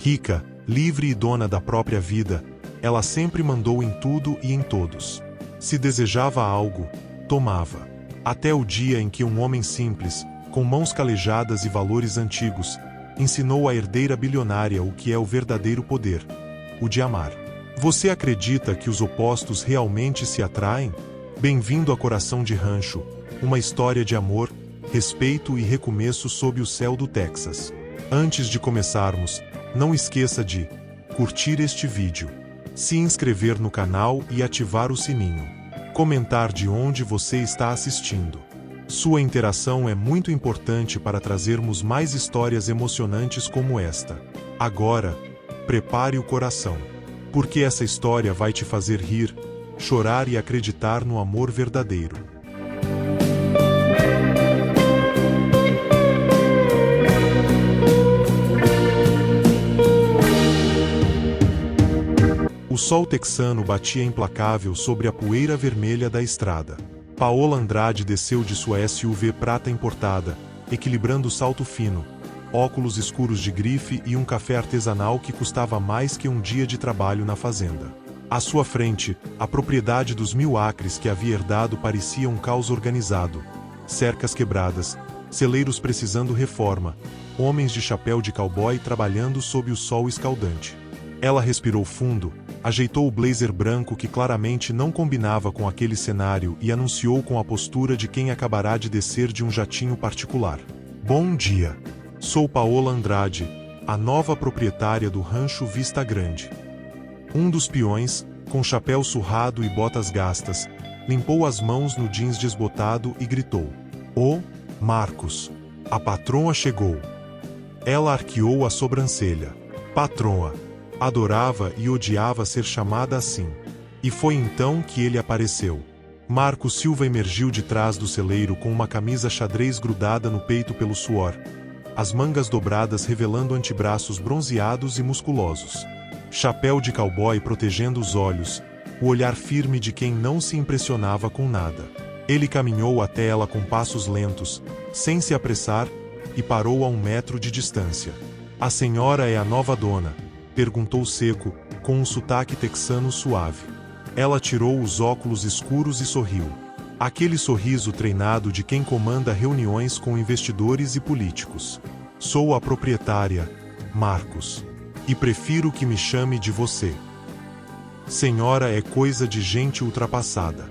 Rica, livre e dona da própria vida, ela sempre mandou em tudo e em todos. Se desejava algo, tomava. Até o dia em que um homem simples, com mãos calejadas e valores antigos, ensinou à herdeira bilionária o que é o verdadeiro poder: o de amar. Você acredita que os opostos realmente se atraem? Bem-vindo a Coração de Rancho, uma história de amor, respeito e recomeço sob o céu do Texas. Antes de começarmos, não esqueça de curtir este vídeo, se inscrever no canal e ativar o sininho. Comentar de onde você está assistindo. Sua interação é muito importante para trazermos mais histórias emocionantes como esta. Agora, prepare o coração, porque essa história vai te fazer rir, chorar e acreditar no amor verdadeiro. O sol texano batia implacável sobre a poeira vermelha da estrada. Paola Andrade desceu de sua SUV prata importada, equilibrando salto fino, óculos escuros de grife e um café artesanal que custava mais que um dia de trabalho na fazenda. À sua frente, a propriedade dos 1000 acres que havia herdado parecia um caos organizado. Cercas quebradas, celeiros precisando reforma, homens de chapéu de cowboy trabalhando sob o sol escaldante. Ela respirou fundo, ajeitou o blazer branco que claramente não combinava com aquele cenário e anunciou com a postura de quem acabará de descer de um jatinho particular: "Bom dia. Sou Paola Andrade, a nova proprietária do Rancho Vista Grande." Um dos peões, com chapéu surrado e botas gastas, limpou as mãos no jeans desbotado e gritou: "Ô, Marcos, a patroa chegou." Ela arqueou a sobrancelha. Patroa. Adorava e odiava ser chamada assim. E foi então que ele apareceu. Marcos Silva emergiu de trás do celeiro com uma camisa xadrez grudada no peito pelo suor, as mangas dobradas revelando antebraços bronzeados e musculosos. Chapéu de cowboy protegendo os olhos, o olhar firme de quem não se impressionava com nada. Ele caminhou até ela com passos lentos, sem se apressar, e parou a 1 metro de distância. "A senhora é a nova dona?" perguntou seco, com um sotaque texano suave. Ela tirou os óculos escuros e sorriu. Aquele sorriso treinado de quem comanda reuniões com investidores e políticos. "Sou a proprietária, Marcos. E prefiro que me chame de você. Senhora é coisa de gente ultrapassada."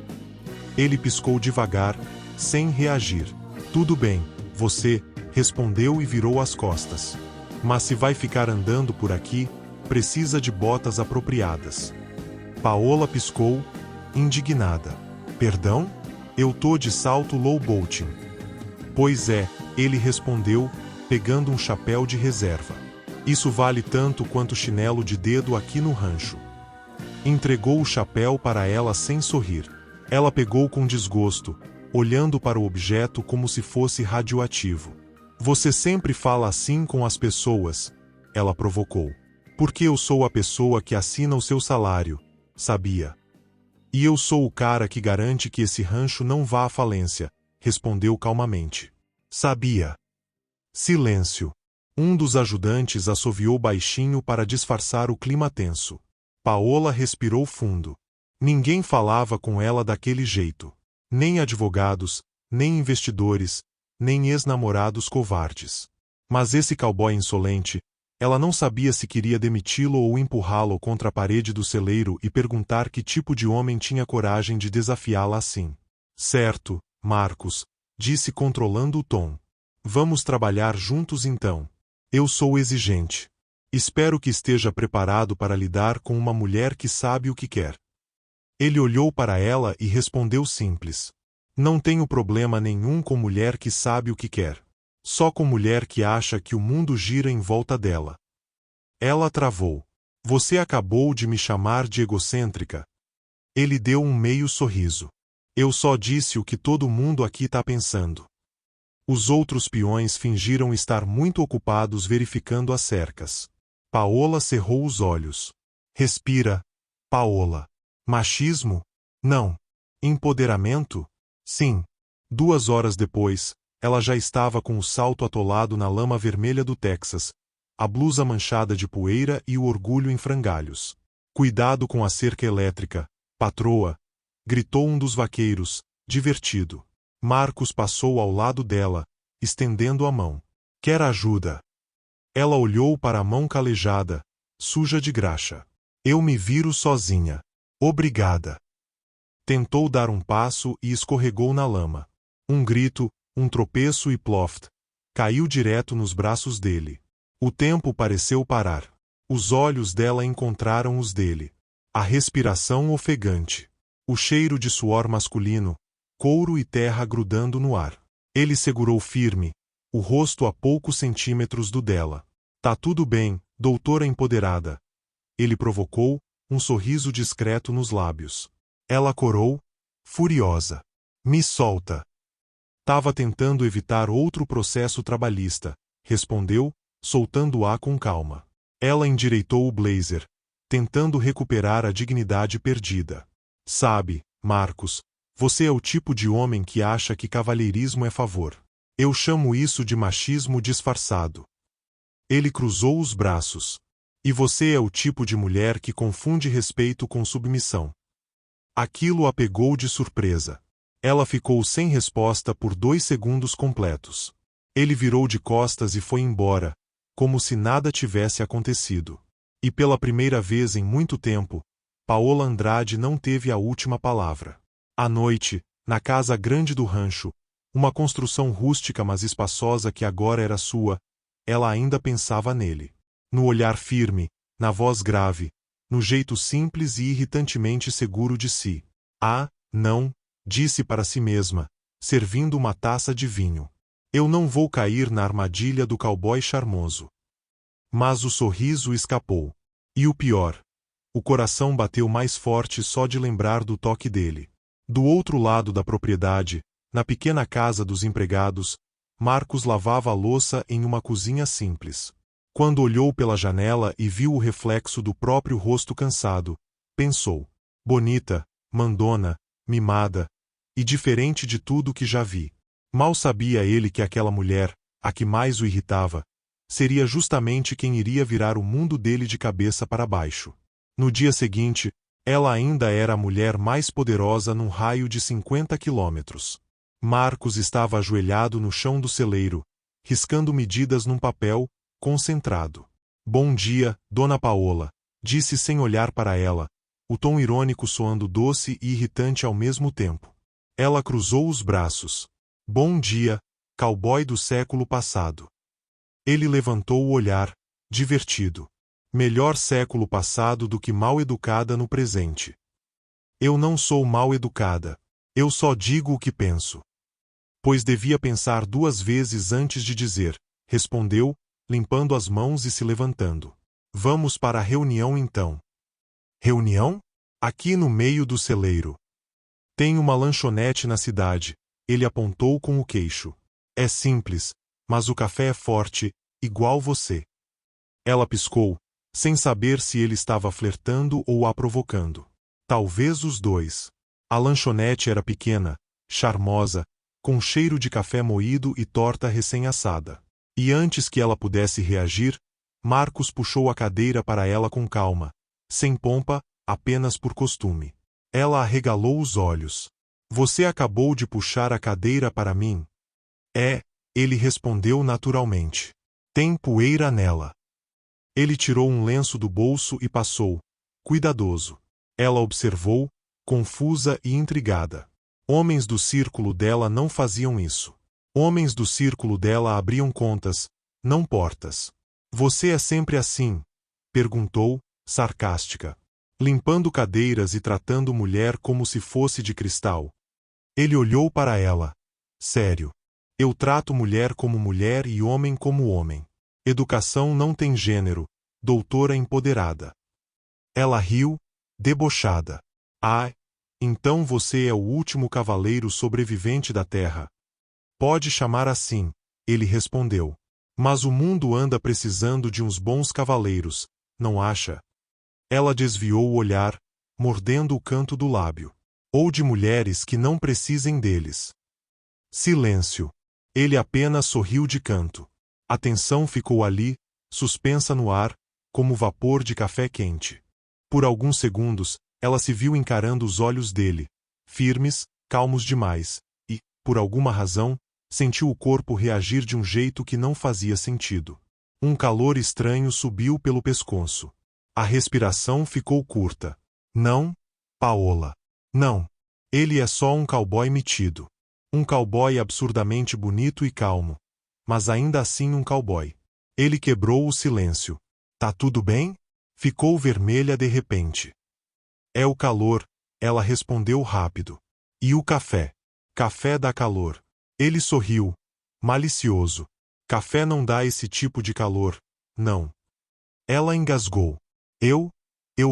Ele piscou devagar, sem reagir. "Tudo bem, você", respondeu e virou as costas. "Mas se vai ficar andando por aqui, precisa de botas apropriadas." Paola piscou, indignada. "Perdão? Eu tô de salto low bolting." "Pois é", ele respondeu, pegando um chapéu de reserva. "Isso vale tanto quanto chinelo de dedo aqui no rancho." Entregou o chapéu para ela sem sorrir. Ela pegou com desgosto, olhando para o objeto como se fosse radioativo. "Você sempre fala assim com as pessoas", ela provocou. "Porque eu sou a pessoa que assina o seu salário, sabia? E eu sou o cara que garante que esse rancho não vá à falência", respondeu calmamente. "Sabia." Silêncio. Um dos ajudantes assoviou baixinho para disfarçar o clima tenso. Paola respirou fundo. Ninguém falava com ela daquele jeito. Nem advogados, nem investidores, nem ex-namorados covardes. Mas esse cowboy insolente, ela não sabia se queria demiti-lo ou empurrá-lo contra a parede do celeiro e perguntar que tipo de homem tinha coragem de desafiá-la assim. "Certo, Marcos", disse controlando o tom. "Vamos trabalhar juntos então. Eu sou exigente. Espero que esteja preparado para lidar com uma mulher que sabe o que quer." Ele olhou para ela e respondeu simples: "Não tenho problema nenhum com mulher que sabe o que quer. Só com mulher que acha que o mundo gira em volta dela." Ela travou. "Você acabou de me chamar de egocêntrica." Ele deu um meio sorriso. "Eu só disse o que todo mundo aqui tá pensando." Os outros peões fingiram estar muito ocupados verificando as cercas. Paola cerrou os olhos. "Respira, Paola. Machismo? Não. Empoderamento? Sim." 2 horas depois, ela já estava com o salto atolado na lama vermelha do Texas, a blusa manchada de poeira e o orgulho em frangalhos. Cuidado com a cerca elétrica, patroa! Gritou um dos vaqueiros, divertido. Marcos passou ao lado dela, estendendo a mão. Quer ajuda? Ela olhou para a mão calejada, suja de graxa. Eu me viro sozinha. Obrigada. Tentou dar um passo e escorregou na lama. Um grito, um tropeço e ploft. Caiu direto nos braços dele. O tempo pareceu parar. Os olhos dela encontraram os dele. A respiração ofegante. O cheiro de suor masculino, couro e terra grudando no ar. Ele segurou firme, o rosto a poucos centímetros do dela. Tá tudo bem, doutora empoderada. Ele provocou, um sorriso discreto nos lábios. Ela corou, furiosa. Me solta. Tava tentando evitar outro processo trabalhista, respondeu, soltando-a com calma. Ela endireitou o blazer, tentando recuperar a dignidade perdida. Sabe, Marcos, você é o tipo de homem que acha que cavalheirismo é favor. Eu chamo isso de machismo disfarçado. Ele cruzou os braços. E você é o tipo de mulher que confunde respeito com submissão. Aquilo a pegou de surpresa. Ela ficou sem resposta por 2 segundos completos. Ele virou de costas e foi embora, como se nada tivesse acontecido. E pela primeira vez em muito tempo, Paola Andrade não teve a última palavra. À noite, na casa grande do rancho, uma construção rústica mas espaçosa que agora era sua, ela ainda pensava nele. No olhar firme, na voz grave, no jeito simples e irritantemente seguro de si. Ah, não, disse para si mesma, servindo uma taça de vinho. Eu não vou cair na armadilha do cowboy charmoso. Mas o sorriso escapou. E o pior, o coração bateu mais forte só de lembrar do toque dele. Do outro lado da propriedade, na pequena casa dos empregados, Marcos lavava a louça em uma cozinha simples. Quando olhou pela janela e viu o reflexo do próprio rosto cansado, pensou: bonita, mandona, mimada, e diferente de tudo que já vi. Mal sabia ele que aquela mulher, a que mais o irritava, seria justamente quem iria virar o mundo dele de cabeça para baixo. No dia seguinte, ela ainda era a mulher mais poderosa num raio de 50 quilômetros. Marcos estava ajoelhado no chão do celeiro, riscando medidas num papel, concentrado. Bom dia, Dona Paola, disse sem olhar para ela, o tom irônico soando doce e irritante ao mesmo tempo. Ela cruzou os braços. Bom dia, cowboy do século passado. Ele levantou o olhar, divertido. Melhor século passado do que mal educada no presente. Eu não sou mal educada. Eu só digo o que penso. Pois devia pensar 2 vezes antes de dizer, respondeu, limpando as mãos e se levantando. Vamos para a reunião então. Reunião? Aqui no meio do celeiro. Tem uma lanchonete na cidade, ele apontou com o queixo. É simples, mas o café é forte, igual você. Ela piscou, sem saber se ele estava flertando ou a provocando. Talvez os dois. A lanchonete era pequena, charmosa, com cheiro de café moído e torta recém-assada. E antes que ela pudesse reagir, Marcos puxou a cadeira para ela com calma, sem pompa, apenas por costume. Ela arregalou os olhos. Você acabou de puxar a cadeira para mim? É, ele respondeu naturalmente. Tem poeira nela. Ele tirou um lenço do bolso e passou, cuidadoso. Ela observou, confusa e intrigada. Homens do círculo dela não faziam isso. Homens do círculo dela abriam contas, não portas. Você é sempre assim? Perguntou, sarcástica. Limpando cadeiras e tratando mulher como se fosse de cristal. Ele olhou para ela. Sério. Eu trato mulher como mulher e homem como homem. Educação não tem gênero, doutora empoderada. Ela riu, debochada. Ah, então você é o último cavaleiro sobrevivente da Terra. Pode chamar assim, ele respondeu. Mas o mundo anda precisando de uns bons cavaleiros, não acha? Ela desviou o olhar, mordendo o canto do lábio. Ou de mulheres que não precisem deles. Silêncio. Ele apenas sorriu de canto. A tensão ficou ali, suspensa no ar, como vapor de café quente. Por alguns segundos, ela se viu encarando os olhos dele, firmes, calmos demais, e, por alguma razão, sentiu o corpo reagir de um jeito que não fazia sentido. Um calor estranho subiu pelo pescoço. A respiração ficou curta. Não, Paola. Não. Ele é só um cowboy metido. Um cowboy absurdamente bonito e calmo. Mas ainda assim um cowboy. Ele quebrou o silêncio. Tá tudo bem? Ficou vermelha de repente. É o calor, ela respondeu rápido. E o café? Café dá calor. Ele sorriu, malicioso. Café não dá esse tipo de calor, não. Ela engasgou. Eu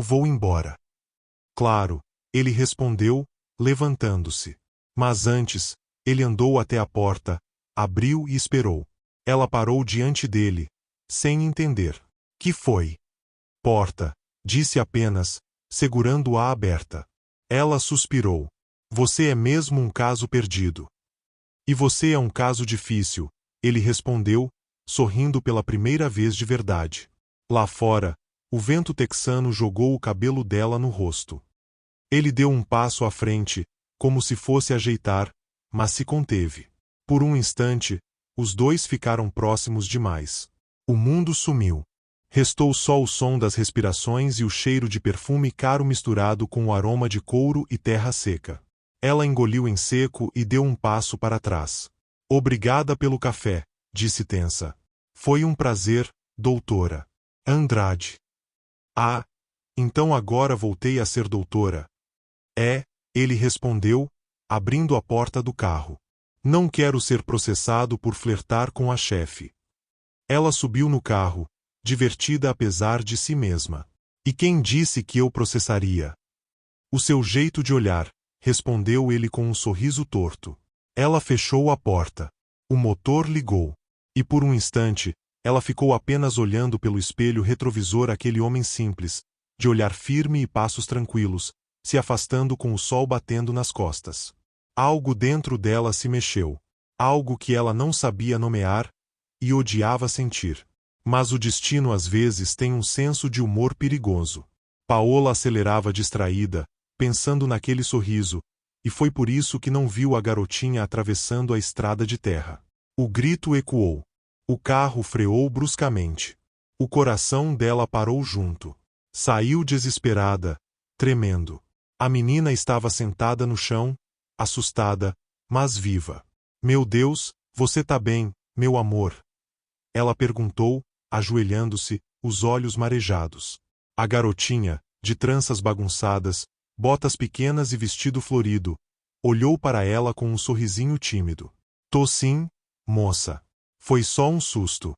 vou embora. Claro, ele respondeu, levantando-se. Mas antes, ele andou até a porta, abriu e esperou. Ela parou diante dele, sem entender. Que foi? Porta, disse apenas, segurando-a aberta. Ela suspirou. Você é mesmo um caso perdido. E você é um caso difícil, ele respondeu, sorrindo pela primeira vez de verdade. Lá fora, o vento texano jogou o cabelo dela no rosto. Ele deu um passo à frente, como se fosse ajeitar, mas se conteve. Por um instante, os dois ficaram próximos demais. O mundo sumiu. Restou só o som das respirações e o cheiro de perfume caro misturado com o aroma de couro e terra seca. Ela engoliu em seco e deu um passo para trás. Obrigada pelo café, disse tensa. Foi um prazer, doutora Andrade. Ah, então agora voltei a ser doutora. É, ele respondeu, abrindo a porta do carro. Não quero ser processado por flertar com a chefe. Ela subiu no carro, divertida apesar de si mesma. E quem disse que eu processaria? O seu jeito de olhar, respondeu ele com um sorriso torto. Ela fechou a porta. O motor ligou. E por um instante, ela ficou apenas olhando pelo espelho retrovisor aquele homem simples, de olhar firme e passos tranquilos, se afastando com o sol batendo nas costas. Algo dentro dela se mexeu. Algo que ela não sabia nomear, e odiava sentir. Mas o destino às vezes tem um senso de humor perigoso. Paola acelerava distraída, pensando naquele sorriso, e foi por isso que não viu a garotinha atravessando a estrada de terra. O grito ecoou. O carro freou bruscamente. O coração dela parou junto. Saiu desesperada, tremendo. A menina estava sentada no chão, assustada, mas viva. Meu Deus, você tá bem, meu amor? Ela perguntou, ajoelhando-se, os olhos marejados. A garotinha, de tranças bagunçadas, botas pequenas e vestido florido, olhou para ela com um sorrisinho tímido. Tô sim, moça. Foi só um susto.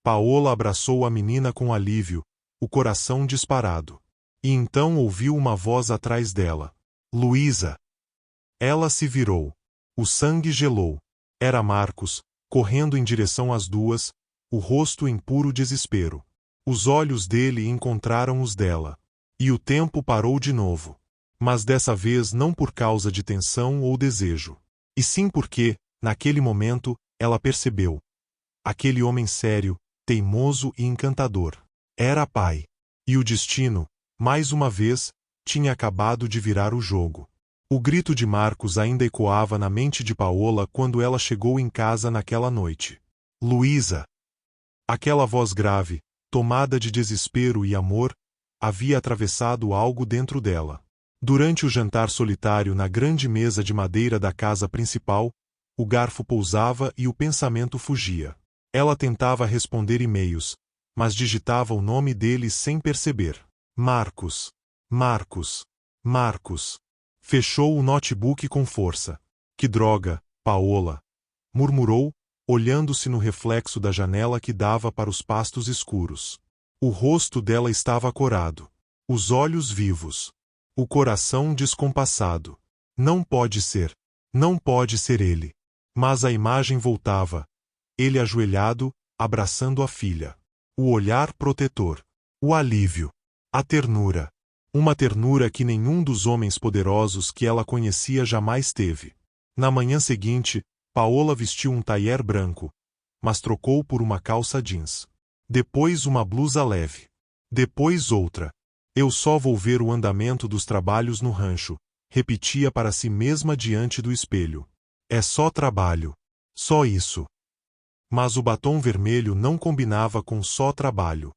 Paola abraçou a menina com alívio, o coração disparado. E então ouviu uma voz atrás dela. Luísa. Ela se virou. O sangue gelou. Era Marcos, correndo em direção às duas, o rosto em puro desespero. Os olhos dele encontraram os dela. E o tempo parou de novo. Mas dessa vez não por causa de tensão ou desejo. E sim porque, naquele momento, ela percebeu. Aquele homem sério, teimoso e encantador. Era pai. E o destino, mais uma vez, tinha acabado de virar o jogo. O grito de Marcos ainda ecoava na mente de Paola quando ela chegou em casa naquela noite. Luísa! Aquela voz grave, tomada de desespero e amor, havia atravessado algo dentro dela. Durante o jantar solitário na grande mesa de madeira da casa principal, o garfo pousava e o pensamento fugia. Ela tentava responder e-mails, mas digitava o nome dele sem perceber. Marcos. Marcos. Marcos. Fechou o notebook com força. Que droga, Paola! Murmurou, olhando-se no reflexo da janela que dava para os pastos escuros. O rosto dela estava corado. Os olhos vivos. O coração descompassado. Não pode ser. Não pode ser ele. Mas a imagem voltava. Ele ajoelhado, abraçando a filha. O olhar protetor. O alívio. A ternura. Uma ternura que nenhum dos homens poderosos que ela conhecia jamais teve. Na manhã seguinte, Paola vestiu um tailleur branco, mas trocou por uma calça jeans. Depois uma blusa leve. Depois outra. Eu só vou ver o andamento dos trabalhos no rancho, repetia para si mesma diante do espelho. É só trabalho. Só isso. Mas o batom vermelho não combinava com só trabalho.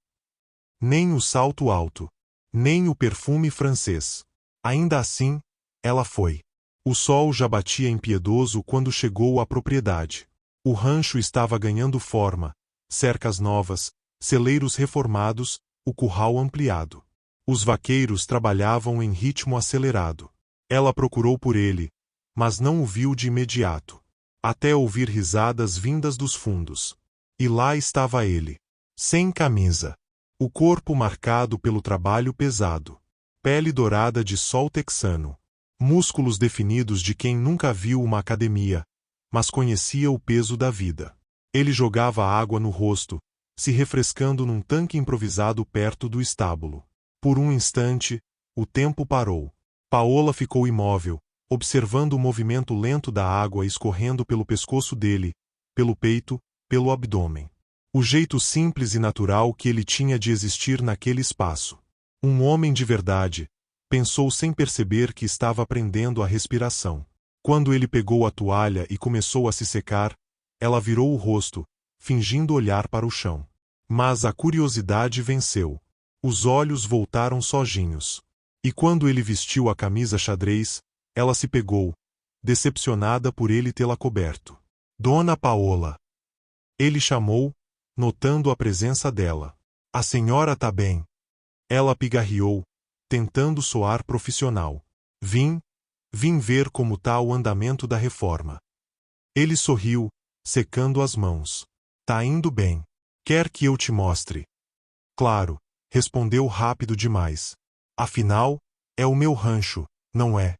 Nem o salto alto. Nem o perfume francês. Ainda assim, ela foi. O sol já batia impiedoso quando chegou à propriedade. O rancho estava ganhando forma, cercas novas, celeiros reformados, o curral ampliado. Os vaqueiros trabalhavam em ritmo acelerado. Ela procurou por ele, mas não o viu de imediato. Até ouvir risadas vindas dos fundos. E lá estava ele. Sem camisa. O corpo marcado pelo trabalho pesado. Pele dourada de sol texano. Músculos definidos de quem nunca viu uma academia, mas conhecia o peso da vida. Ele jogava água no rosto, se refrescando num tanque improvisado perto do estábulo. Por um instante, o tempo parou. Paola ficou imóvel, observando o movimento lento da água escorrendo pelo pescoço dele, pelo peito, pelo abdômen. O jeito simples e natural que ele tinha de existir naquele espaço. Um homem de verdade, pensou sem perceber que estava aprendendo a respiração. Quando ele pegou a toalha e começou a se secar, ela virou o rosto, fingindo olhar para o chão. Mas a curiosidade venceu. Os olhos voltaram sozinhos. E quando ele vestiu a camisa xadrez, ela se pegou, decepcionada por ele tê-la coberto. Dona Paola. Ele chamou, notando a presença dela. A senhora tá bem? Ela pigarreou, tentando soar profissional. Vim ver como tá o andamento da reforma. Ele sorriu, secando as mãos. Tá indo bem. Quer que eu te mostre? Claro, respondeu rápido demais. Afinal, é o meu rancho, não é?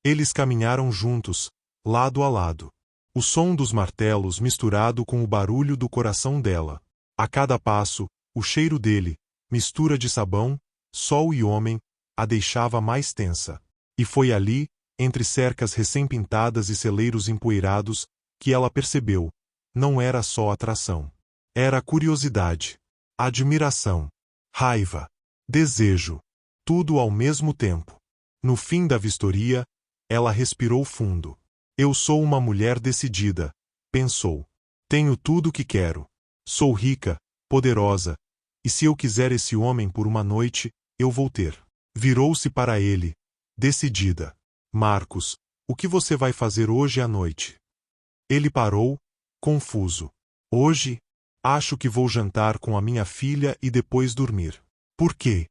Eles caminharam juntos, lado a lado. O som dos martelos misturado com o barulho do coração dela. A cada passo, o cheiro dele, mistura de sabão, sol e homem, a deixava mais tensa. E foi ali, entre cercas recém-pintadas e celeiros empoeirados, que ela percebeu. Não era só atração. Era curiosidade, admiração, raiva, desejo. Tudo ao mesmo tempo. No fim da vistoria, ela respirou fundo. Eu sou uma mulher decidida, pensou. Tenho tudo o que quero. Sou rica, poderosa, e se eu quiser esse homem por uma noite, eu vou ter. Virou-se para ele, decidida. Marcos, o que você vai fazer hoje à noite? Ele parou, confuso. Hoje, acho que vou jantar com a minha filha e depois dormir. Por quê?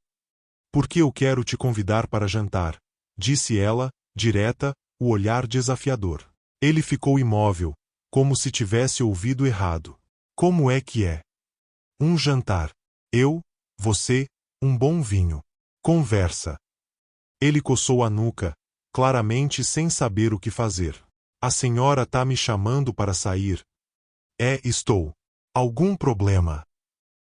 Porque eu quero te convidar para jantar, disse ela, direta, o olhar desafiador. Ele ficou imóvel, como se tivesse ouvido errado. Como é que é? Um jantar. Eu, você, um bom vinho. Conversa. Ele coçou a nuca, claramente sem saber o que fazer. A senhora tá me chamando para sair? É, estou. Algum problema?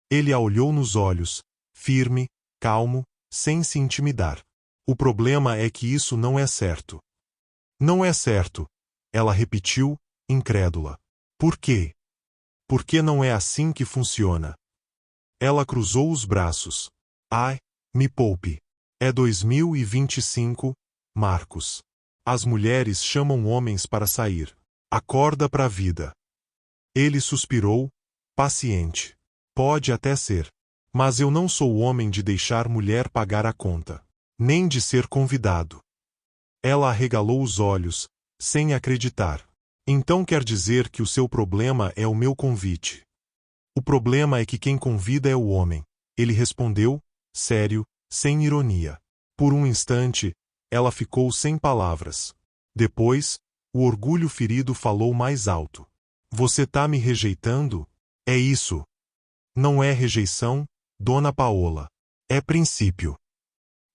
Ele a olhou nos olhos, firme, calmo, sem se intimidar. O problema é que isso não é certo. Não é certo, ela repetiu, incrédula. Por quê? Porque não é assim que funciona. Ela cruzou os braços. Ai, me poupe. É 2025, Marcos. As mulheres chamam homens para sair. Acorda pra vida. Ele suspirou, paciente. Pode até ser. Mas eu não sou o homem de deixar mulher pagar a conta. Nem de ser convidado. Ela arregalou os olhos, sem acreditar. Então quer dizer que o seu problema é o meu convite. O problema é que quem convida é o homem. Ele respondeu, sério, sem ironia. Por um instante, ela ficou sem palavras. Depois, o orgulho ferido falou mais alto. Você tá me rejeitando? É isso. Não é rejeição, Dona Paola. É princípio.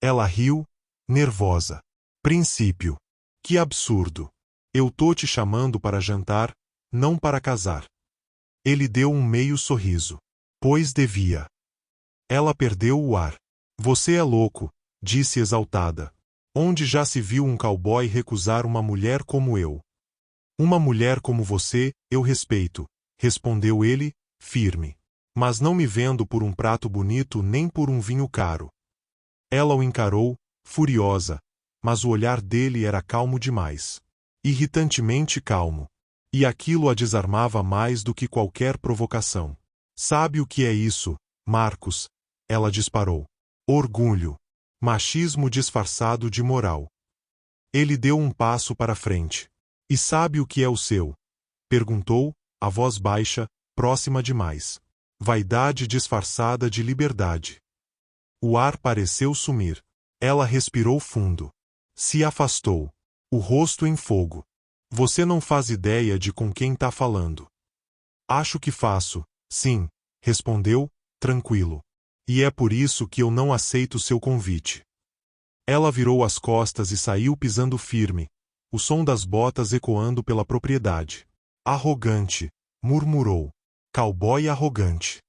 Ela riu, nervosa. Princípio. Que absurdo. Eu tô te chamando para jantar, não para casar. Ele deu um meio sorriso. Pois devia. Ela perdeu o ar. Você é louco, disse exaltada. Onde já se viu um cowboy recusar uma mulher como eu? Uma mulher como você, eu respeito, respondeu ele, firme. Mas não me vendo por um prato bonito nem por um vinho caro. Ela o encarou, furiosa, mas o olhar dele era calmo demais. Irritantemente calmo. E aquilo a desarmava mais do que qualquer provocação. Sabe o que é isso, Marcos? Ela disparou. Orgulho. Machismo disfarçado de moral. Ele deu um passo para frente. E sabe o que é o seu? Perguntou, a voz baixa, próxima demais. Vaidade disfarçada de liberdade. O ar pareceu sumir. Ela respirou fundo. Se afastou. O rosto em fogo. Você não faz ideia de com quem tá falando. Acho que faço, sim, respondeu, tranquilo. E é por isso que eu não aceito seu convite. Ela virou as costas e saiu pisando firme, o som das botas ecoando pela propriedade. Arrogante, murmurou. Cowboy arrogante.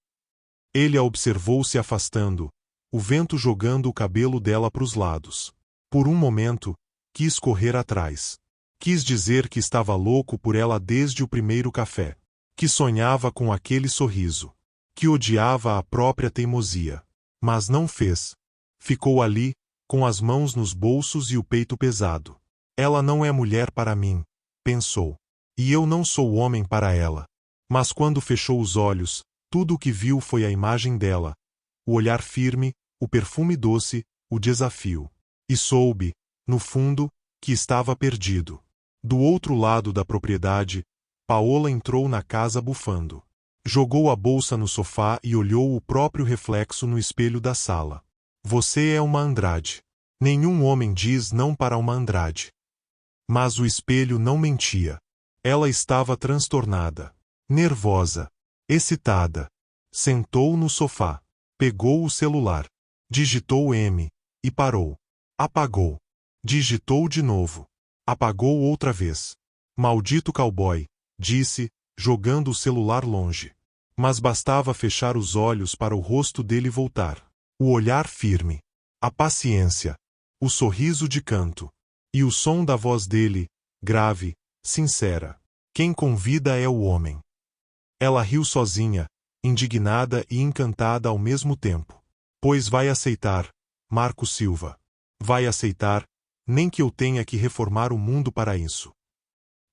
Ele a observou se afastando, o vento jogando o cabelo dela pros lados. Por um momento, quis correr atrás. Quis dizer que estava louco por ela desde o primeiro café. Que sonhava com aquele sorriso. Que odiava a própria teimosia. Mas não fez. Ficou ali, com as mãos nos bolsos e o peito pesado. Ela não é mulher para mim, pensou. E eu não sou homem para ela. Mas quando fechou os olhos, tudo o que viu foi a imagem dela. O olhar firme, o perfume doce, o desafio. E soube, no fundo, que estava perdido. Do outro lado da propriedade, Paola entrou na casa bufando. Jogou a bolsa no sofá e olhou o próprio reflexo no espelho da sala. Você é uma Andrade. Nenhum homem diz não para uma Andrade. Mas o espelho não mentia. Ela estava transtornada, nervosa, excitada. Sentou no sofá. Pegou o celular. Digitou M. E parou. Apagou. Digitou de novo. Apagou outra vez. Maldito cowboy, disse, jogando o celular longe. Mas bastava fechar os olhos para o rosto dele voltar. O olhar firme. A paciência. O sorriso de canto. E o som da voz dele, grave, sincera. Quem convida é o homem. Ela riu sozinha, indignada e encantada ao mesmo tempo. Pois vai aceitar, Marcos Silva. Vai aceitar, nem que eu tenha que reformar o mundo para isso.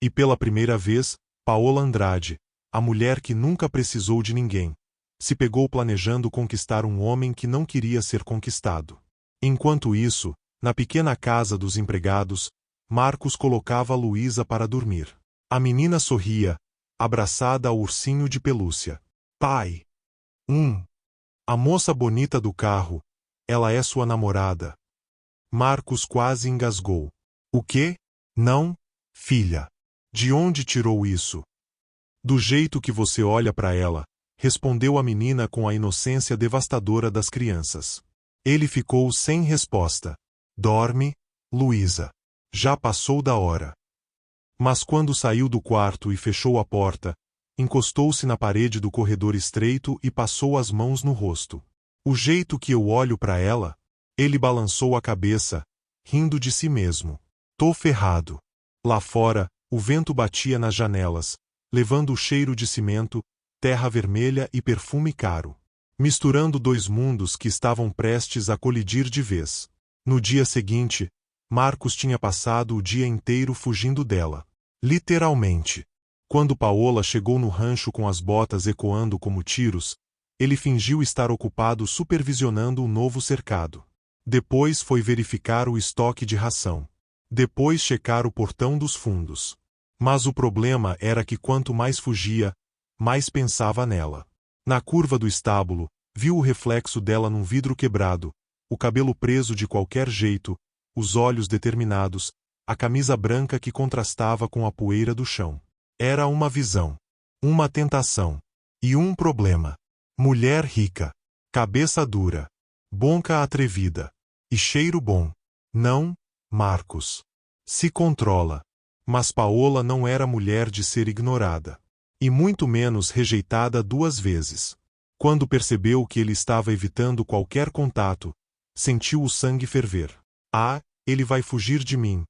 E pela primeira vez, Paola Andrade, a mulher que nunca precisou de ninguém, se pegou planejando conquistar um homem que não queria ser conquistado. Enquanto isso, na pequena casa dos empregados, Marcos colocava Luísa para dormir. A menina sorria, abraçada ao ursinho de pelúcia. Pai! A moça bonita do carro, ela é sua namorada. Marcos quase engasgou. O quê? Não, filha. De onde tirou isso? Do jeito que você olha para ela, respondeu a menina com a inocência devastadora das crianças. Ele ficou sem resposta. Dorme, Luísa. Já passou da hora. Mas quando saiu do quarto e fechou a porta, encostou-se na parede do corredor estreito e passou as mãos no rosto. O jeito que eu olho para ela? Ele balançou a cabeça, rindo de si mesmo. Tô ferrado. Lá fora, o vento batia nas janelas, levando o cheiro de cimento, terra vermelha e perfume caro. Misturando dois mundos que estavam prestes a colidir de vez. No dia seguinte, Marcos tinha passado o dia inteiro fugindo dela. Literalmente. Quando Paola chegou no rancho com as botas ecoando como tiros, ele fingiu estar ocupado supervisionando o novo cercado. Depois foi verificar o estoque de ração. Depois checar o portão dos fundos. Mas o problema era que quanto mais fugia, mais pensava nela. Na curva do estábulo, viu o reflexo dela num vidro quebrado, o cabelo preso de qualquer jeito, os olhos determinados, a camisa branca que contrastava com a poeira do chão. Era uma visão. Uma tentação. E um problema. Mulher rica. Cabeça dura. Bonca atrevida. E cheiro bom. Não, Marcos. Se controla. Mas Paola não era mulher de ser ignorada. E muito menos rejeitada duas vezes. Quando percebeu que ele estava evitando qualquer contato, sentiu o sangue ferver. Ah, ele vai fugir de mim.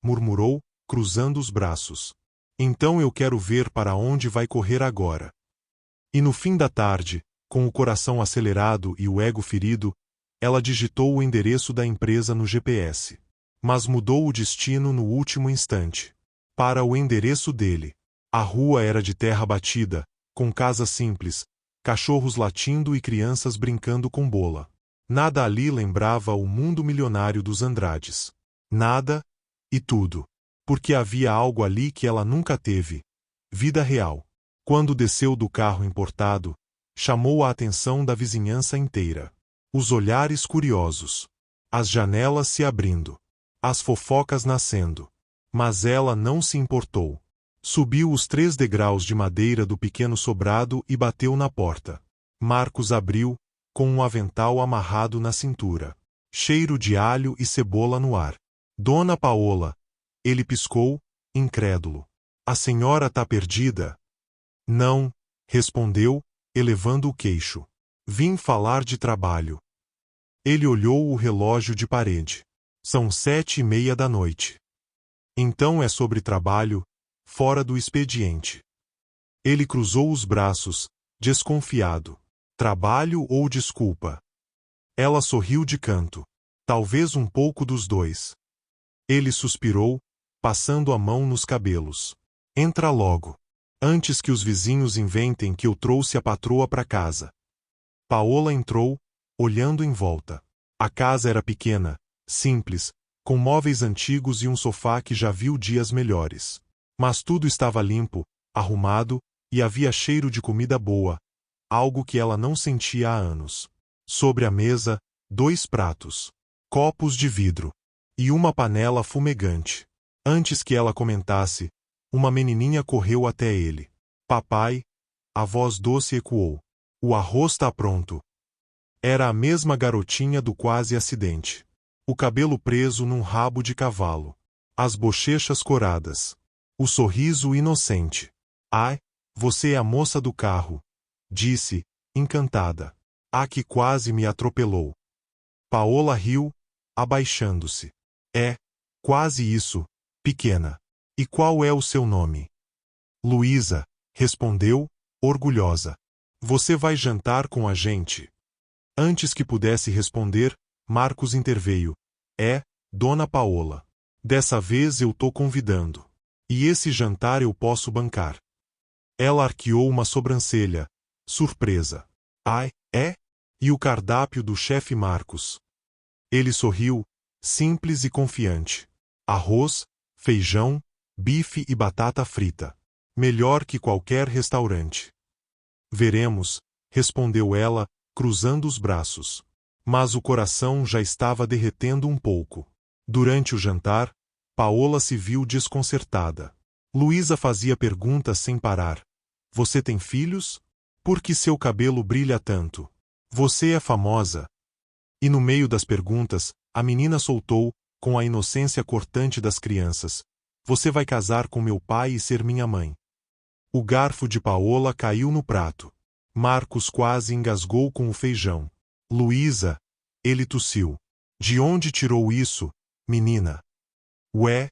Murmurou, cruzando os braços. Então eu quero ver para onde vai correr agora. E no fim da tarde, com o coração acelerado e o ego ferido, ela digitou o endereço da empresa no GPS. Mas mudou o destino no último instante. Para o endereço dele. A rua era de terra batida, com casas simples, cachorros latindo e crianças brincando com bola. Nada ali lembrava o mundo milionário dos Andrades. Nada, e tudo. Porque havia algo ali que ela nunca teve. Vida real. Quando desceu do carro importado, chamou a atenção da vizinhança inteira. Os olhares curiosos. As janelas se abrindo. As fofocas nascendo. Mas ela não se importou. Subiu os 3 degraus de madeira do pequeno sobrado e bateu na porta. Marcos abriu, com um avental amarrado na cintura. Cheiro de alho e cebola no ar. Dona Paola. Ele piscou, incrédulo. A senhora tá perdida? Não, respondeu, elevando o queixo. Vim falar de trabalho. Ele olhou o relógio de parede. São 7:30 da noite. Então é sobre trabalho, fora do expediente. Ele cruzou os braços, desconfiado. Trabalho ou desculpa? Ela sorriu de canto. Talvez um pouco dos dois. Ele suspirou, passando a mão nos cabelos. Entra logo. Antes que os vizinhos inventem que eu trouxe a patroa para casa. Paola entrou, olhando em volta. A casa era pequena, simples, com móveis antigos e um sofá que já viu dias melhores. Mas tudo estava limpo, arrumado, e havia cheiro de comida boa, algo que ela não sentia há anos. Sobre a mesa, 2 pratos, copos de vidro e uma panela fumegante. Antes que ela comentasse, uma menininha correu até ele. Papai, a voz doce ecoou. O arroz está pronto. Era a mesma garotinha do quase acidente. O cabelo preso num rabo de cavalo. As bochechas coradas. O sorriso inocente. Ai, você é a moça do carro, disse, encantada. A que quase me atropelou. Paola riu, abaixando-se. É, quase isso, pequena. E qual é o seu nome? Luísa, respondeu, orgulhosa. Você vai jantar com a gente? Antes que pudesse responder, Marcos interveio. É, Dona Paola. Dessa vez eu tô convidando. E esse jantar eu posso bancar. Ela arqueou uma sobrancelha, surpresa. Ai, é? E o cardápio do chefe Marcos? Ele sorriu, simples e confiante. Arroz, feijão, bife e batata frita. Melhor que qualquer restaurante. Veremos, respondeu ela, cruzando os braços. Mas o coração já estava derretendo um pouco. Durante o jantar, Paola se viu desconcertada. Luísa fazia perguntas sem parar. Você tem filhos? Por que seu cabelo brilha tanto? Você é famosa? E no meio das perguntas, a menina soltou, com a inocência cortante das crianças. Você vai casar com meu pai e ser minha mãe. O garfo de Paola caiu no prato. Marcos quase engasgou com o feijão. Luísa, ele tossiu. De onde tirou isso, menina? Ué,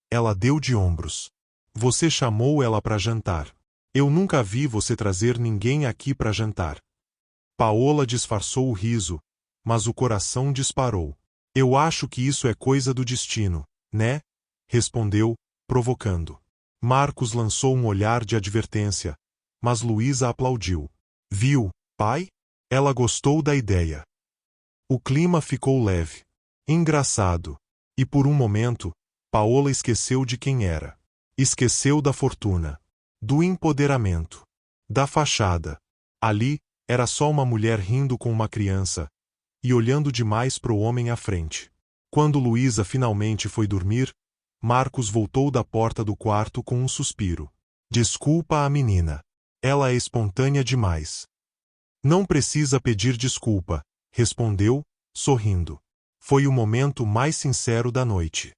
ela deu de ombros. Você chamou ela para jantar. Eu nunca vi você trazer ninguém aqui para jantar. Paola disfarçou o riso, mas o coração disparou. Eu acho que isso é coisa do destino, né? Respondeu, provocando. Marcos lançou um olhar de advertência, mas Luísa aplaudiu. Viu, pai? Ela gostou da ideia. O clima ficou leve. Engraçado. E por um momento, Paola esqueceu de quem era. Esqueceu da fortuna. Do empoderamento. Da fachada. Ali, era só uma mulher rindo com uma criança e olhando demais pro homem à frente. Quando Luísa finalmente foi dormir, Marcos voltou da porta do quarto com um suspiro. Desculpa a menina. Ela é espontânea demais. Não precisa pedir desculpa, respondeu, sorrindo. Foi o momento mais sincero da noite.